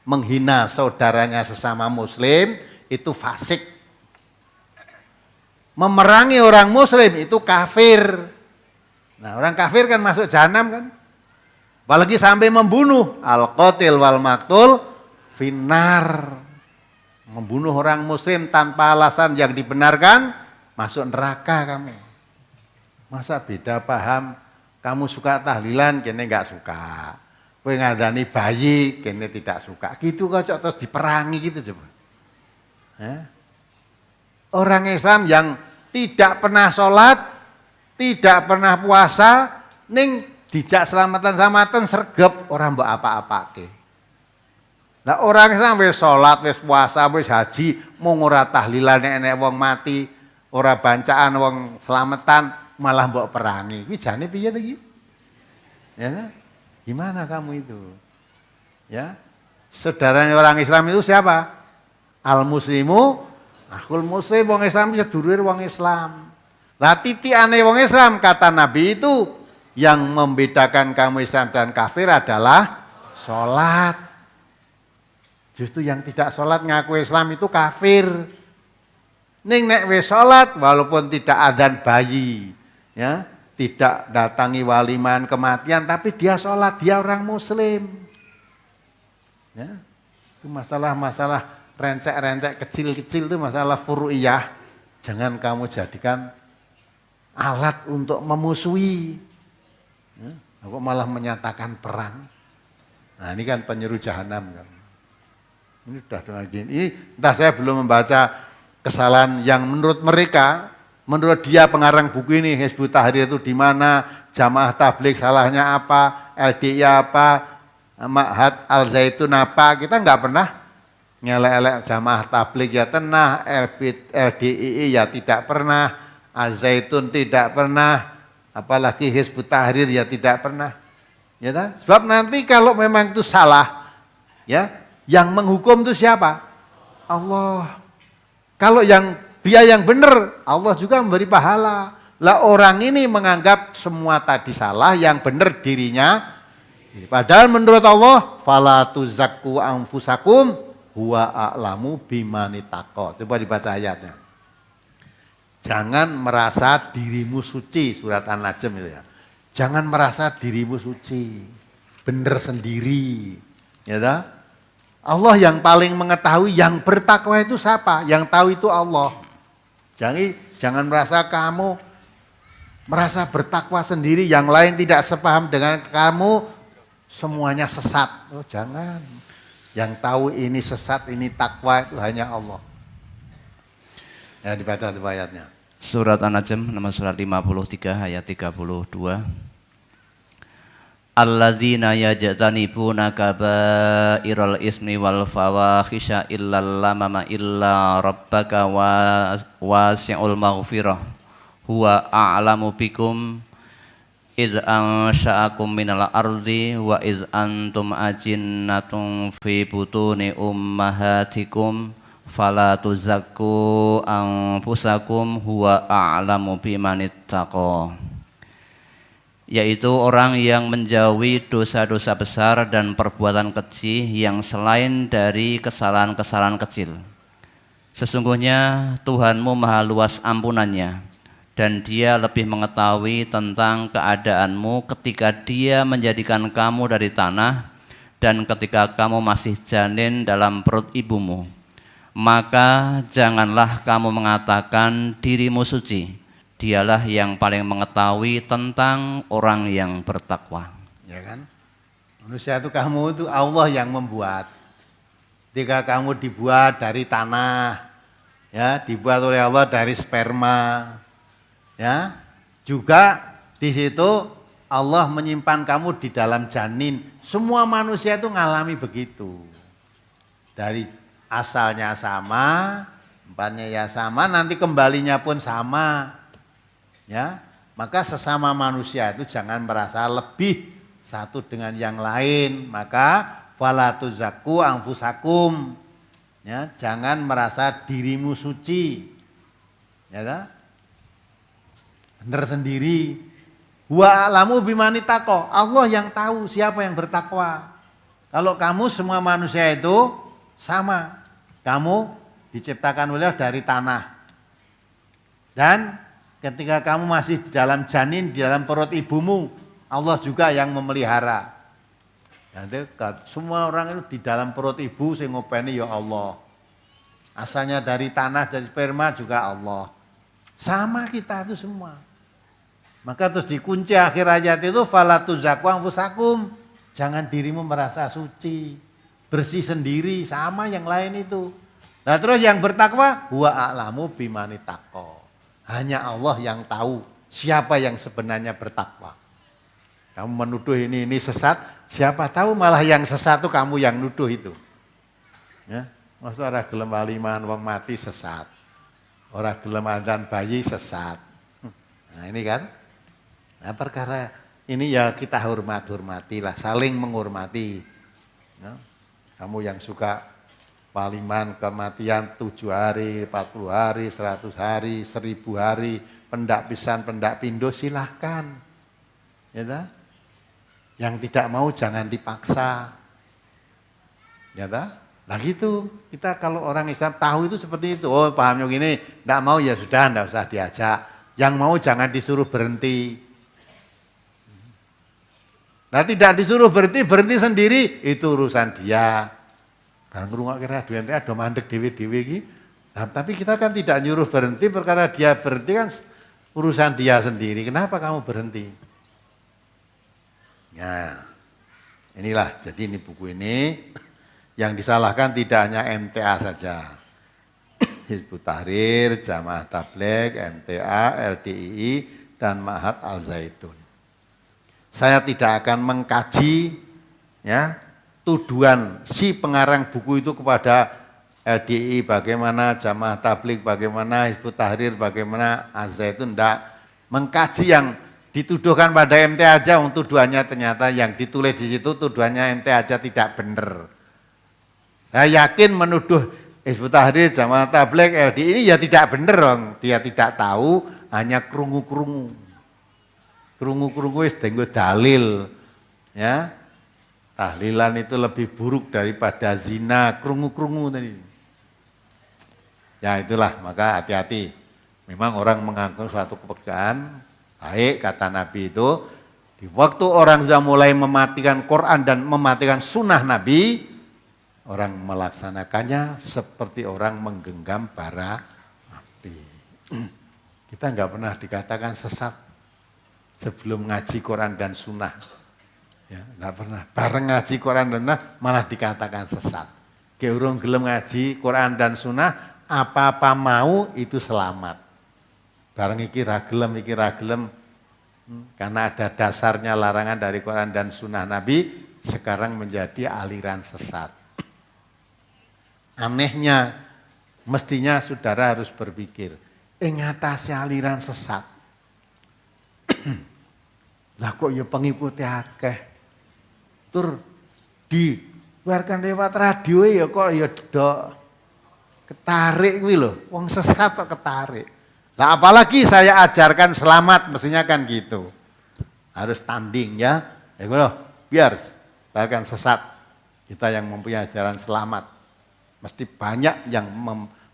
Menghina saudaranya sesama muslim, itu fasik. Memerangi orang muslim, itu kafir. Nah orang kafir kan masuk jahanam kan. Apalagi sampai membunuh, al-qatil wal maktul finnar. Membunuh orang muslim tanpa alasan yang dibenarkan, masuk neraka kamu. Masa beda paham, kamu suka tahlilan, kene enggak suka. Kowe ngadani bayi, kene tidak suka. Gitu kok terus diperangi gitu coba. Orang Islam yang tidak pernah sholat, tidak pernah puasa, ning dijak selamatan-selamatan sergep orang mbok apa-apake. Nah orang Islam wis sholat, wis puasa, wis haji, mung ora tahlilan enek wong mati, ora bancaan wong selamatan, malah mbok perangi. Kuwi jane piye to iki? Ya, gimana kamu itu? Ya. Saudaranya orang Islam itu siapa? Al-muslimu akhul muslim, wong Islam sedulur wong Islam. Lah titikane wong Islam kata Nabi itu yang membedakan kamu Islam dan kafir adalah sholat. Justru yang tidak sholat ngaku Islam itu kafir. Ning nek wis sholat walaupun tidak adzan bayi, ya, tidak datangi waliman kematian, tapi dia sholat, dia orang muslim. Ya, itu masalah-masalah rencek-rencek kecil-kecil itu masalah furu'iyah. Jangan kamu jadikan alat untuk memusuhi. Ya, kok malah menyatakan perang. Nah ini kan penyeru jahanam kan. Ini sudah gini. Ini entah saya belum membaca kesalahan yang menurut mereka, menurut dia pengarang buku ini Hizbut Tahrir itu di mana, Jamaah Tabligh salahnya apa, LDI apa, Ma'had Al-Zaitun apa, kita nggak pernah ngelek-elek Jamaah Tabligh ya tenah, LDII ya tidak pernah, Al-Zaitun tidak pernah, apalagi Hizbut Tahrir ya tidak pernah. Ya, sebab nanti kalau memang itu salah, ya, yang menghukum itu siapa? Allah. Kalau dia yang benar, Allah juga memberi pahala. Lah orang ini menganggap semua tadi salah, yang benar dirinya. Padahal menurut Allah, fala tuzakku anfusakum huwa a'lamu bimanitaqo. Coba dibaca ayatnya. Jangan merasa dirimu suci, surat An-Najm itu ya. Jangan merasa dirimu suci, benar sendiri. Ya tak? Allah yang paling mengetahui, yang bertakwa itu siapa? Yang tahu itu Allah. Jangan merasa kamu merasa bertakwa sendiri, yang lain tidak sepaham dengan kamu, semuanya sesat. Oh jangan. Yang tahu ini sesat, ini takwa itu hanya Allah. Ya dibaca itu ayatnya. Surat An-Najm nomor surat 53 ayat 32. alladzina yajtanibuna kabairal ismi wal fawahisha illal lamama illa rabbaka wasi'ul maghfirah huwa a'lamu bikum iz ansha'akum minal ardi wa iz antum ajinnatun fi butuni ummahatikum fala tuzakku anfusakum huwa a'lamu bimanittaqa. Yaitu orang yang menjauhi dosa-dosa besar dan perbuatan keji yang selain dari kesalahan-kesalahan kecil. Sesungguhnya Tuhanmu maha luas ampunannya, dan Dia lebih mengetahui tentang keadaanmu ketika Dia menjadikan kamu dari tanah dan ketika kamu masih janin dalam perut ibumu. Maka janganlah kamu mengatakan dirimu suci. Dialah yang paling mengetahui tentang orang yang bertakwa. Ya kan? Manusia itu kamu itu Allah yang membuat. Ketika kamu dibuat dari tanah, ya, dibuat oleh Allah dari sperma, ya. Juga di situ Allah menyimpan kamu di dalam janin. Semua manusia itu ngalami begitu. Dari asalnya sama, tempatnya ya sama, nanti kembalinya pun sama. Ya, maka sesama manusia itu jangan merasa lebih satu dengan yang lain. Maka fala tuzakku anfusakum. Ya, jangan merasa dirimu suci. Ya kan? Benar sendiri. Wa alamu bimanitaqo. Allah yang tahu siapa yang bertakwa. Kalau kamu semua manusia itu sama. Kamu diciptakan oleh Allah dari tanah. Dan ketika kamu masih di dalam janin, di dalam perut ibumu, Allah juga yang memelihara. Nanti semua orang itu di dalam perut ibu sing ngopeni ya Allah. Asalnya dari tanah, dari sperma juga Allah. Sama kita itu semua. Maka terus dikunci akhir ayat itu fala tuzakku anfusakum. Jangan dirimu merasa suci, bersih sendiri sama yang lain itu. Nah terus yang bertakwa huwa a'lamu bimanittaqo. Hanya Allah yang tahu siapa yang sebenarnya bertakwa. Kamu menuduh ini sesat, siapa tahu malah yang sesat itu kamu yang nuduh itu. Ya, maksud orang gelem waliman wong mati sesat. Orang gelem adzan bayi sesat. Nah ini kan. Nah perkara ini ya kita hormatilah, saling menghormati. Ya, kamu yang suka waliman kematian 7 hari, 40 hari, 100 hari, 1000 hari, pendak pisan, pendak pindo silahkan. Ya dah? Yang tidak mau jangan dipaksa. Ya dah? Nah gitu, kita kalau orang Islam tahu itu seperti itu. Oh pahamnya gini, tidak mau ya sudah, tidak usah diajak. Yang mau jangan disuruh berhenti. Nah tidak disuruh berhenti sendiri, itu urusan dia. Karena ngrungokke radio NTA do mandek dhewe-dhewe iki. Nah, tapi kita kan tidak nyuruh berhenti perkara dia berhenti kan urusan dia sendiri. Kenapa kamu berhenti? Ya. Inilah jadi ini buku ini yang disalahkan tidak hanya MTA saja. Hizbut Tahrir, Jamaah Tabligh, MTA, LDII dan Ma'had Al-Zaitun. Saya tidak akan mengkaji ya tuduhan si pengarang buku itu kepada LDI bagaimana, Jamaah Tabligh bagaimana, Hizbut Tahrir bagaimana, Az-Zaitun tidak mengkaji yang dituduhkan pada MT aja, tuduhannya ternyata yang ditulis di situ tuduhannya MT aja tidak benar. Saya yakin menuduh Hizbut Tahrir, Jamaah Tabligh, LDI ini ya tidak benar dong, dia tidak tahu, hanya krungu-krungu. Krungu-krungu wis dienggo dalil, ya. Tahlilan itu lebih buruk daripada zina, krungu-krungu tadi. Ya itulah, maka hati-hati. Memang orang menganggap suatu kepekaan, baik kata Nabi itu, di waktu orang sudah mulai mematikan Quran dan mematikan sunnah Nabi, orang melaksanakannya seperti orang menggenggam bara api. Kita enggak pernah dikatakan sesat sebelum ngaji Quran dan sunnah. Ya, enggak pernah. Bareng ngaji Quran dan sunnah malah dikatakan sesat. Ke urung gelem ngaji Quran dan sunnah, apa-apa mau itu selamat. Bareng iki ra gelem Karena ada dasarnya larangan dari Quran dan Sunnah Nabi, sekarang menjadi aliran sesat. Anehnya, mestinya saudara harus berpikir, ngatasi aliran sesat. Lah kok ya pengikutnya akeh. Tur diluarkan lewat radio ya kok ya dok ketarik kuwi lho, wong sesat kok ketarik. Lah apalagi saya ajarkan selamat, mestinya kan gitu. Harus tanding ya. Ya loh, biar bahkan sesat. Kita yang mempunyai ajaran selamat. Mesti banyak yang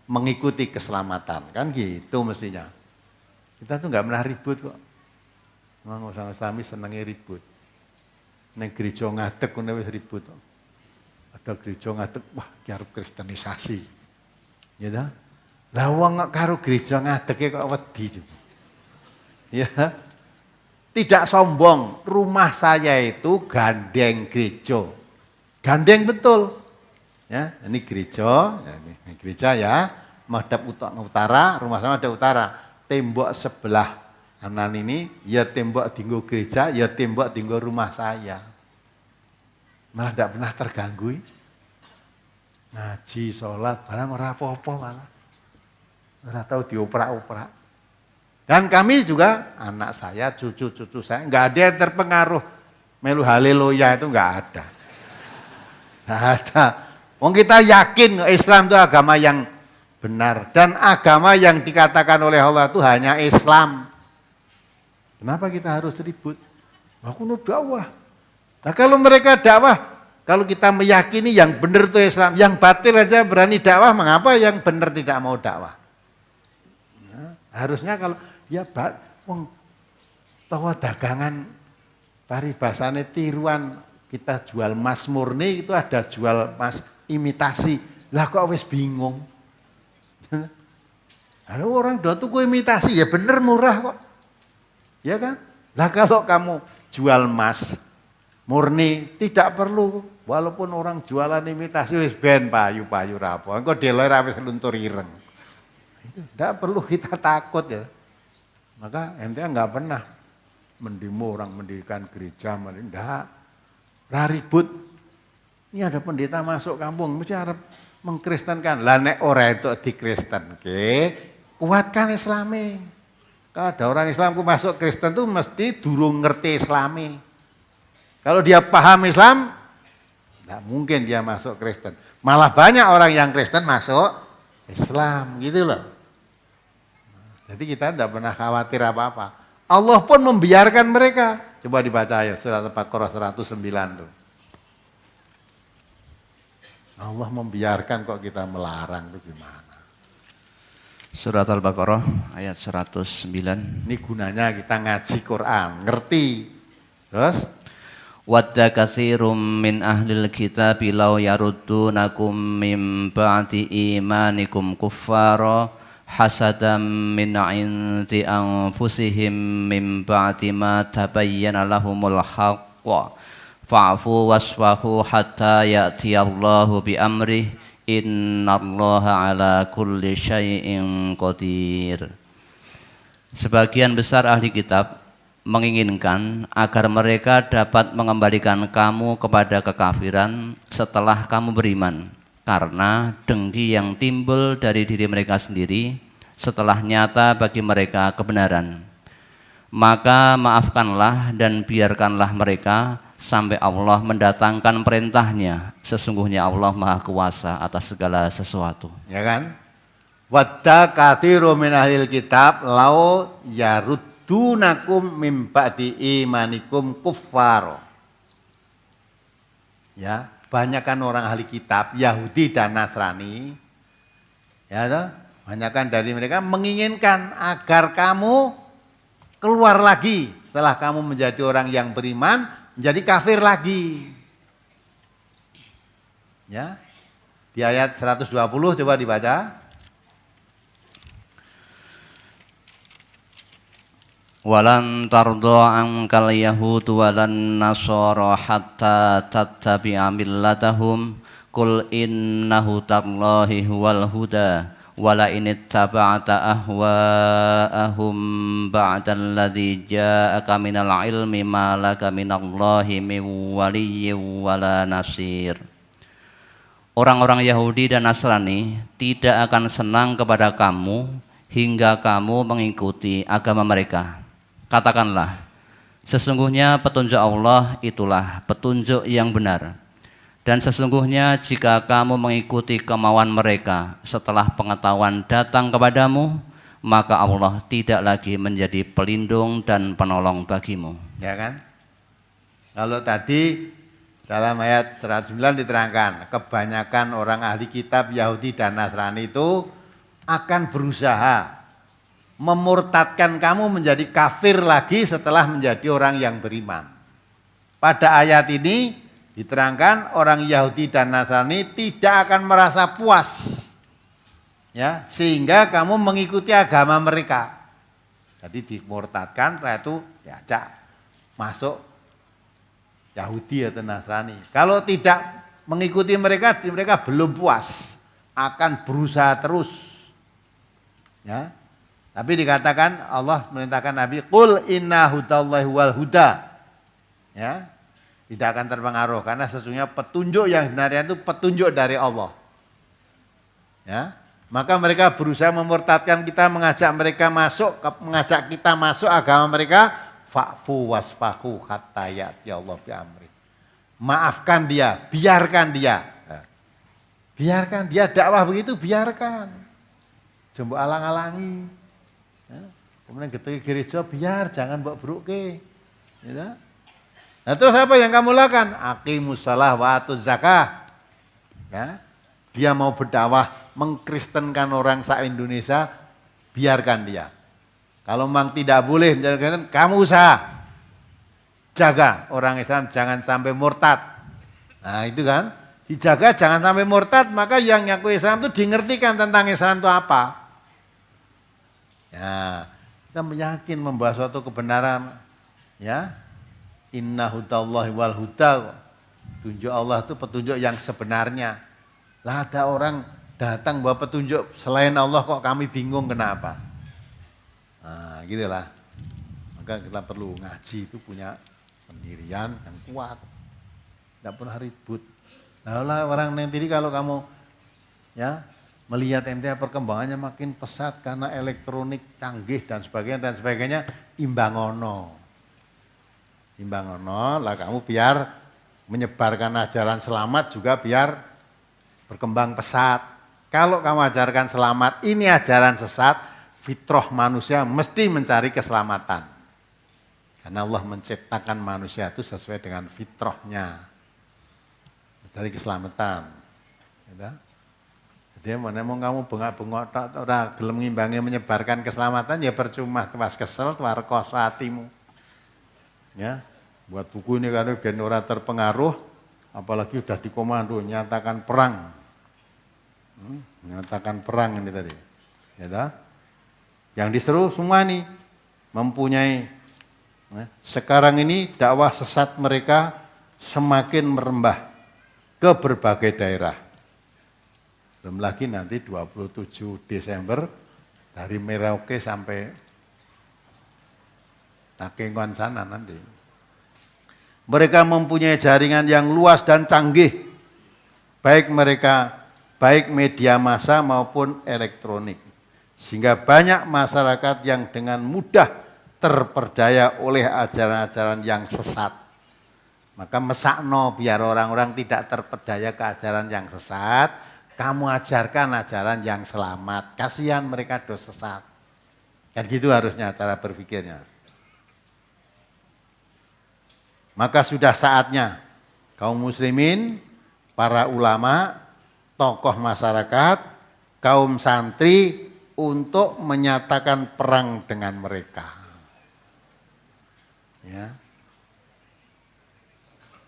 mengikuti keselamatan. Kan gitu mestinya. Kita tuh nggak pernah ribut kok. Orang Islami senengnya ribut. Neng gereja ngadeg ngono wis ribut. Ada gereja ngadeg, wah ki arep kristenisasi. Ya ta? Lah wong karo gereja ngadege kok wedi. Ya. Tidak sombong, rumah saya itu gandeng gereja. Gandeng betul. Ya, ini gereja, ya, ini gereja ya, madhab utara, rumah saya ada utara. Tembok sebelah kanan ini, ya tembok dinggo gereja, ya tembok dinggo rumah saya. Malah tidak pernah terganggu. Ngaji, sholat, barang ora apa-apa malah. Ora tahu dioprak-oprak. Dan kami juga, anak saya, cucu-cucu saya, enggak ada yang terpengaruh. Melu haleluya itu enggak ada. Enggak ada. Wong kita yakin Islam itu agama yang benar. Dan agama yang dikatakan oleh Allah itu hanya Islam. Kenapa kita harus ribut? Aku nu dakwah. Nah kalau mereka dakwah, kalau kita meyakini yang benar itu Islam, yang batil aja berani dakwah, mengapa yang benar tidak mau dakwah? Nah, harusnya kalau ya wong tawa dagangan paribasane tiruan, kita jual emas murni, itu ada jual emas imitasi. Lah kok wis bingung. Ayo orang do tuku imitasi ya bener murah kok. Ya kan? Lah kalau kamu jual emas murni tidak perlu, walaupun orang jualan imitasi wis ben payu-payu rapo. Engko delok ra wis luntur ireng. Itu tidak perlu kita takut ya. Maka ente enggak pernah mendemo orang mendirikan gereja, enggak. Ribut. Ini ada pendeta masuk kampung, mesti harap mengkristenkan. Lah nek ora itu dikristenke, kuatkan Islami. Kalau ada orang Islam masuk Kristen tuh mesti durung ngerti Islami. Kalau dia paham Islam, enggak mungkin dia masuk Kristen. Malah banyak orang yang Kristen masuk Islam, gitu loh. Jadi kita tidak pernah khawatir apa-apa. Allah pun membiarkan mereka. Coba dibaca ya surat Al-Baqarah 109 tuh. Allah membiarkan kok kita melarang itu gimana? Surat Al-Baqarah ayat 109. Ini gunanya kita ngaji Quran, ngerti. Terus? Wadda katsirum min ahlil kitabi law yaruddunakum min ba'di imanikum kuffara hasadam min 'indi anfusihim min ba'di ma tabayyana lahumul haqq fa'fu wasfahu hatta ya'tiyallahu bi amrih innallaha ala kulli syai'in qadir. Sebagian besar ahli kitab menginginkan agar mereka dapat mengembalikan kamu kepada kekafiran setelah kamu beriman, karena dengki yang timbul dari diri mereka sendiri setelah nyata bagi mereka kebenaran. Maka maafkanlah dan biarkanlah mereka sampai Allah mendatangkan perintahnya. Sesungguhnya Allah Maha Kuasa atas segala sesuatu. Ya kan? Wadda katsiru min ahlil kitab law yaruddunakum min ba'di imanikum kuffar. Ya, banyakkan orang ahli kitab Yahudi dan Nasrani. Ya toh? Banyakkan dari mereka menginginkan agar kamu keluar lagi setelah kamu menjadi orang yang beriman, menjadi kafir lagi. Ya. Di ayat 120 coba dibaca. Walan tardha ankal yahud walan nasara hatta tattabi'a millatahum qul inna hudallahi huwal huda wala in ittaba'ta ahwa'ahum ba'dalladzi ja'aka minal ilmi ma laka minallahi min waliyyin wala nasir. Orang-orang Yahudi dan Nasrani tidak akan senang kepada kamu hingga kamu mengikuti agama mereka. Katakanlah, sesungguhnya petunjuk Allah itulah petunjuk yang benar. Dan sesungguhnya jika kamu mengikuti kemauan mereka setelah pengetahuan datang kepadamu, maka Allah tidak lagi menjadi pelindung dan penolong bagimu. Ya kan? Kalau tadi dalam ayat 109 diterangkan, kebanyakan orang ahli kitab Yahudi dan Nasrani itu akan berusaha memurtadkan kamu menjadi kafir lagi setelah menjadi orang yang beriman. Pada ayat ini diterangkan orang Yahudi dan Nasrani tidak akan merasa puas, ya, sehingga kamu mengikuti agama mereka. Jadi dimurtadkan, setelah itu diajak masuk Yahudi atau Nasrani. Kalau tidak mengikuti mereka, mereka belum puas, akan berusaha terus. Ya. Tapi dikatakan Allah merintahkan Nabi, "Qul inna hudallahi wal huda." Ya. Tidak akan terpengaruh karena sesungguhnya petunjuk yang sebenarnya itu petunjuk dari Allah. Ya. Maka mereka berusaha memurtadkan kita, mengajak kita masuk agama mereka. Fa'fu wasfahu hatta ya'ti Allah bi amri. Maafkan dia, biarkan dia. Biarkan dia dakwah begitu, biarkan. Jombo alang-alangi. Ya. Kemudian ketika gereja biar, jangan bawa beruke. Ya. Nah terus apa yang kamu lakukan? Aqimus shalah wa atuz zakah. Ya. Dia mau berdakwah, mengkristenkan orang se-Indonesia, biarkan dia. Kalau memang tidak boleh menjalankan, kamu usaha. Jaga orang Islam jangan sampai murtad. Nah itu kan, dijaga jangan sampai murtad, maka yang ngaku Islam itu dingertikan tentang Islam itu apa. Ya, kita yakin membahas suatu kebenaran. Ya, inna hudallahi wal huda. Tunjuk Allah itu petunjuk yang sebenarnya. Lah ada orang datang bawa petunjuk selain Allah kok kami bingung kenapa. Nah, gitulah. Maka kita perlu ngaji itu punya pendirian yang kuat. Tidak pernah ribut. Nah, orang nanti kalau kamu ya melihat MTA perkembangannya makin pesat karena elektronik canggih dan sebagainya, imbangono lah kamu biar menyebarkan ajaran selamat juga biar berkembang pesat. Kalau kamu ajarkan selamat, ini ajaran sesat, fitrah manusia mesti mencari keselamatan. Karena Allah menciptakan manusia itu sesuai dengan fitrahnya. Mencari keselamatan. Jadi mana mau kamu bengak-bengok ora gelem ngimbangi menyebarkan keselamatan ya percuma, tuas kesel tuar kos hatimu. Ya, buat buku ini kan biar ora terpengaruh, apalagi udah dikomando nyatakan perang. Nyatakan perang ini tadi. Ya dah. Yang diseru semua nih mempunyai sekarang ini dakwah sesat mereka semakin merembah ke berbagai daerah. Belum lagi nanti 27 Desember dari Merauke sampai Takengon sana nanti. Mereka mempunyai jaringan yang luas dan canggih, baik media massa maupun elektronik. Sehingga banyak masyarakat yang dengan mudah terperdaya oleh ajaran-ajaran yang sesat. Maka mesakno biar orang-orang tidak terperdaya ke ajaran yang sesat, kamu ajarkan ajaran yang selamat. Kasihan mereka do sesat. Kan gitu harusnya cara berpikirnya. Maka sudah saatnya kaum muslimin, para ulama, tokoh masyarakat, kaum santri untuk menyatakan perang dengan mereka. Ya.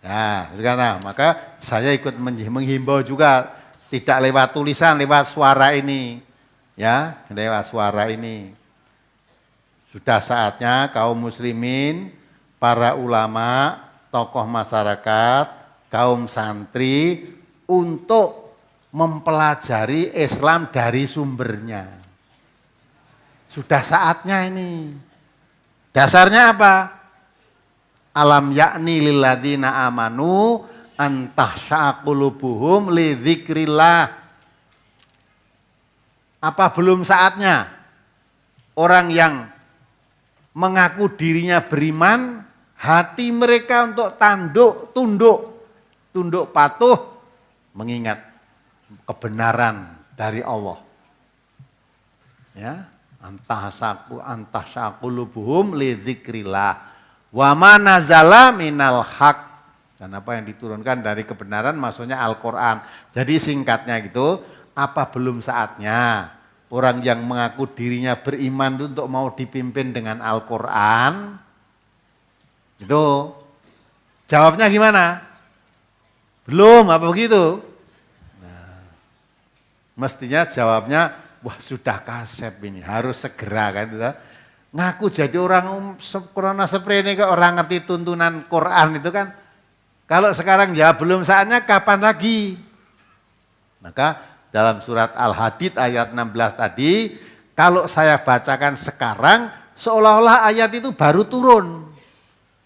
Nah, karena maka saya ikut menghimbau juga tidak lewat tulisan, lewat suara ini. Ya, lewat suara ini. Sudah saatnya kaum muslimin, para ulama, tokoh masyarakat, kaum santri untuk mempelajari Islam dari sumbernya. Sudah saatnya ini. Dasarnya apa? Alam yakni lilladzina amanu antahsya'a qulubuhum li dzikrillah. Apa belum saatnya orang yang mengaku dirinya beriman, hati mereka untuk tunduk patuh mengingat kebenaran dari Allah. Ya, antahsya'a qulubuhum li dzikrillah wa ma nazala minal haq. Dan apa yang diturunkan dari kebenaran maksudnya Al-Qur'an. Jadi singkatnya gitu, apa belum saatnya orang yang mengaku dirinya beriman itu untuk mau dipimpin dengan Al-Qur'an? Itu jawabnya gimana? Belum, apa begitu? Nah, mestinya jawabnya, wah sudah kasep ini, harus segera kan. Ngaku jadi orang corona seprene kok orang ngerti tuntunan Quran itu kan. Kalau sekarang ya belum saatnya, kapan lagi? Maka dalam surat Al-Hadid ayat 16 tadi, kalau saya bacakan sekarang, seolah-olah ayat itu baru turun.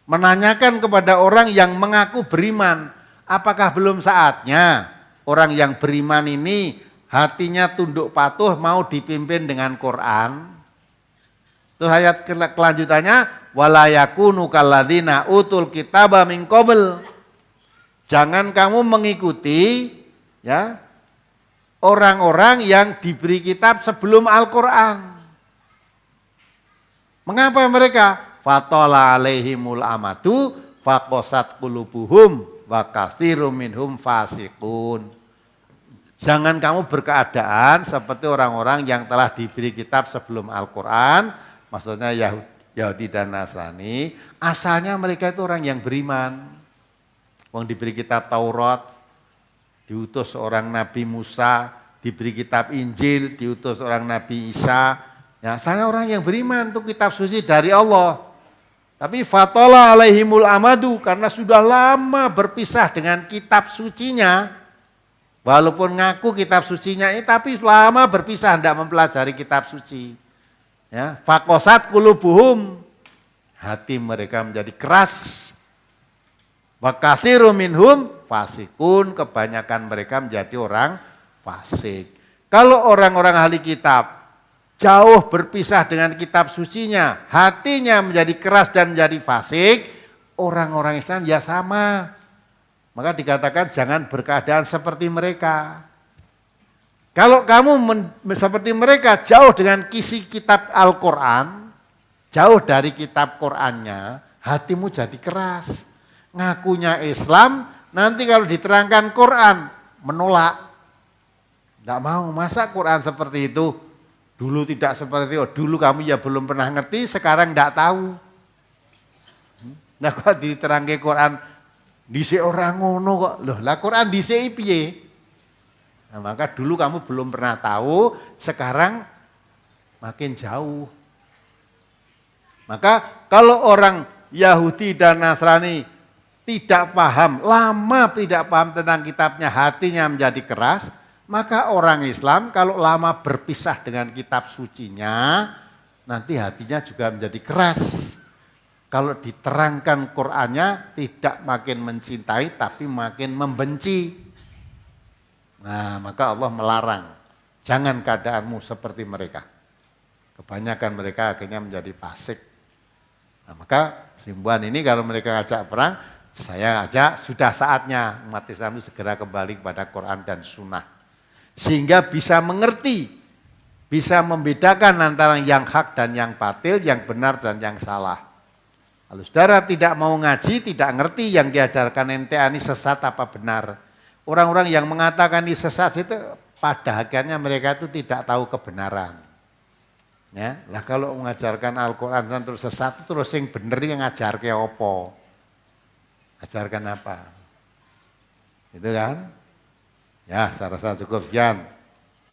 Menanyakan kepada orang yang mengaku beriman, apakah belum saatnya orang yang beriman ini hatinya tunduk patuh mau dipimpin dengan Quran? Itu ayat kelanjutannya, wala yakunu kalladzina utul kitaba min qabl. Jangan kamu mengikuti ya orang-orang yang diberi kitab sebelum Al-Qur'an. Mengapa mereka? Fatala alaihimul amadu faqasat qulubuhum wa katsirum minhum fasiqun. Jangan kamu berkeadaan seperti orang-orang yang telah diberi kitab sebelum Al-Qur'an, maksudnya Yahudi dan Nasrani, asalnya mereka itu orang yang beriman. Wong diberi kitab Taurat, diutus seorang Nabi Musa, diberi kitab Injil, diutus seorang Nabi Isa. Ya, asalnya orang yang beriman untuk kitab suci dari Allah. Tapi fatala alaihimul amadu, karena sudah lama berpisah dengan kitab sucinya. Walaupun ngaku kitab sucinya ini, tapi lama berpisah, tidak mempelajari kitab suci. Ya, faqasat qulubuhum, hati mereka menjadi keras. Wa katsirum minhum fasikun, kebanyakan mereka menjadi orang fasik. Kalau orang-orang ahli kitab jauh berpisah dengan kitab sucinya, hatinya menjadi keras dan menjadi fasik, orang-orang Islam ya sama. Maka dikatakan jangan berkeadaan seperti mereka. Kalau kamu seperti mereka jauh dengan kisi kitab Al-Quran, jauh dari kitab Qurannya, hatimu jadi keras. Ngakunya Islam, nanti kalau diterangkan Quran, menolak. Tidak mau, masa Quran seperti itu? Dulu tidak seperti itu, dulu kamu ya belum pernah ngerti, sekarang tidak tahu. Nah kok diterangkan Quran, dhisik orang ngono kok. Loh, lah Quran dhisik piye? Nah, maka dulu kamu belum pernah tahu, sekarang makin jauh. Maka kalau orang Yahudi dan Nasrani tidak paham, lama tidak paham tentang kitabnya, hatinya menjadi keras, maka orang Islam kalau lama berpisah dengan kitab sucinya, nanti hatinya juga menjadi keras. Kalau diterangkan Qur'annya tidak makin mencintai tapi makin membenci. Nah, maka Allah melarang, jangan keadaanmu seperti mereka. Kebanyakan mereka akhirnya menjadi fasik. Nah, maka himbauan ini kalau mereka ngajak perang, saya ajak sudah saatnya umat Islam itu segera kembali kepada Quran dan Sunnah. Sehingga bisa mengerti, bisa membedakan antara yang hak dan yang batil, yang benar dan yang salah. Kalau saudara tidak mau ngaji, tidak ngerti yang diajarkan NTA ini sesat apa benar. Orang-orang yang mengatakan ini sesat itu pada akhirnya mereka itu tidak tahu kebenaran. Ya, lah kalau mengajarkan Al-Quran dan terus sesat, terus yang benar yang ngajar ke opo. Ajarkan apa? Itu kan? Ya, saya rasa cukup sekian.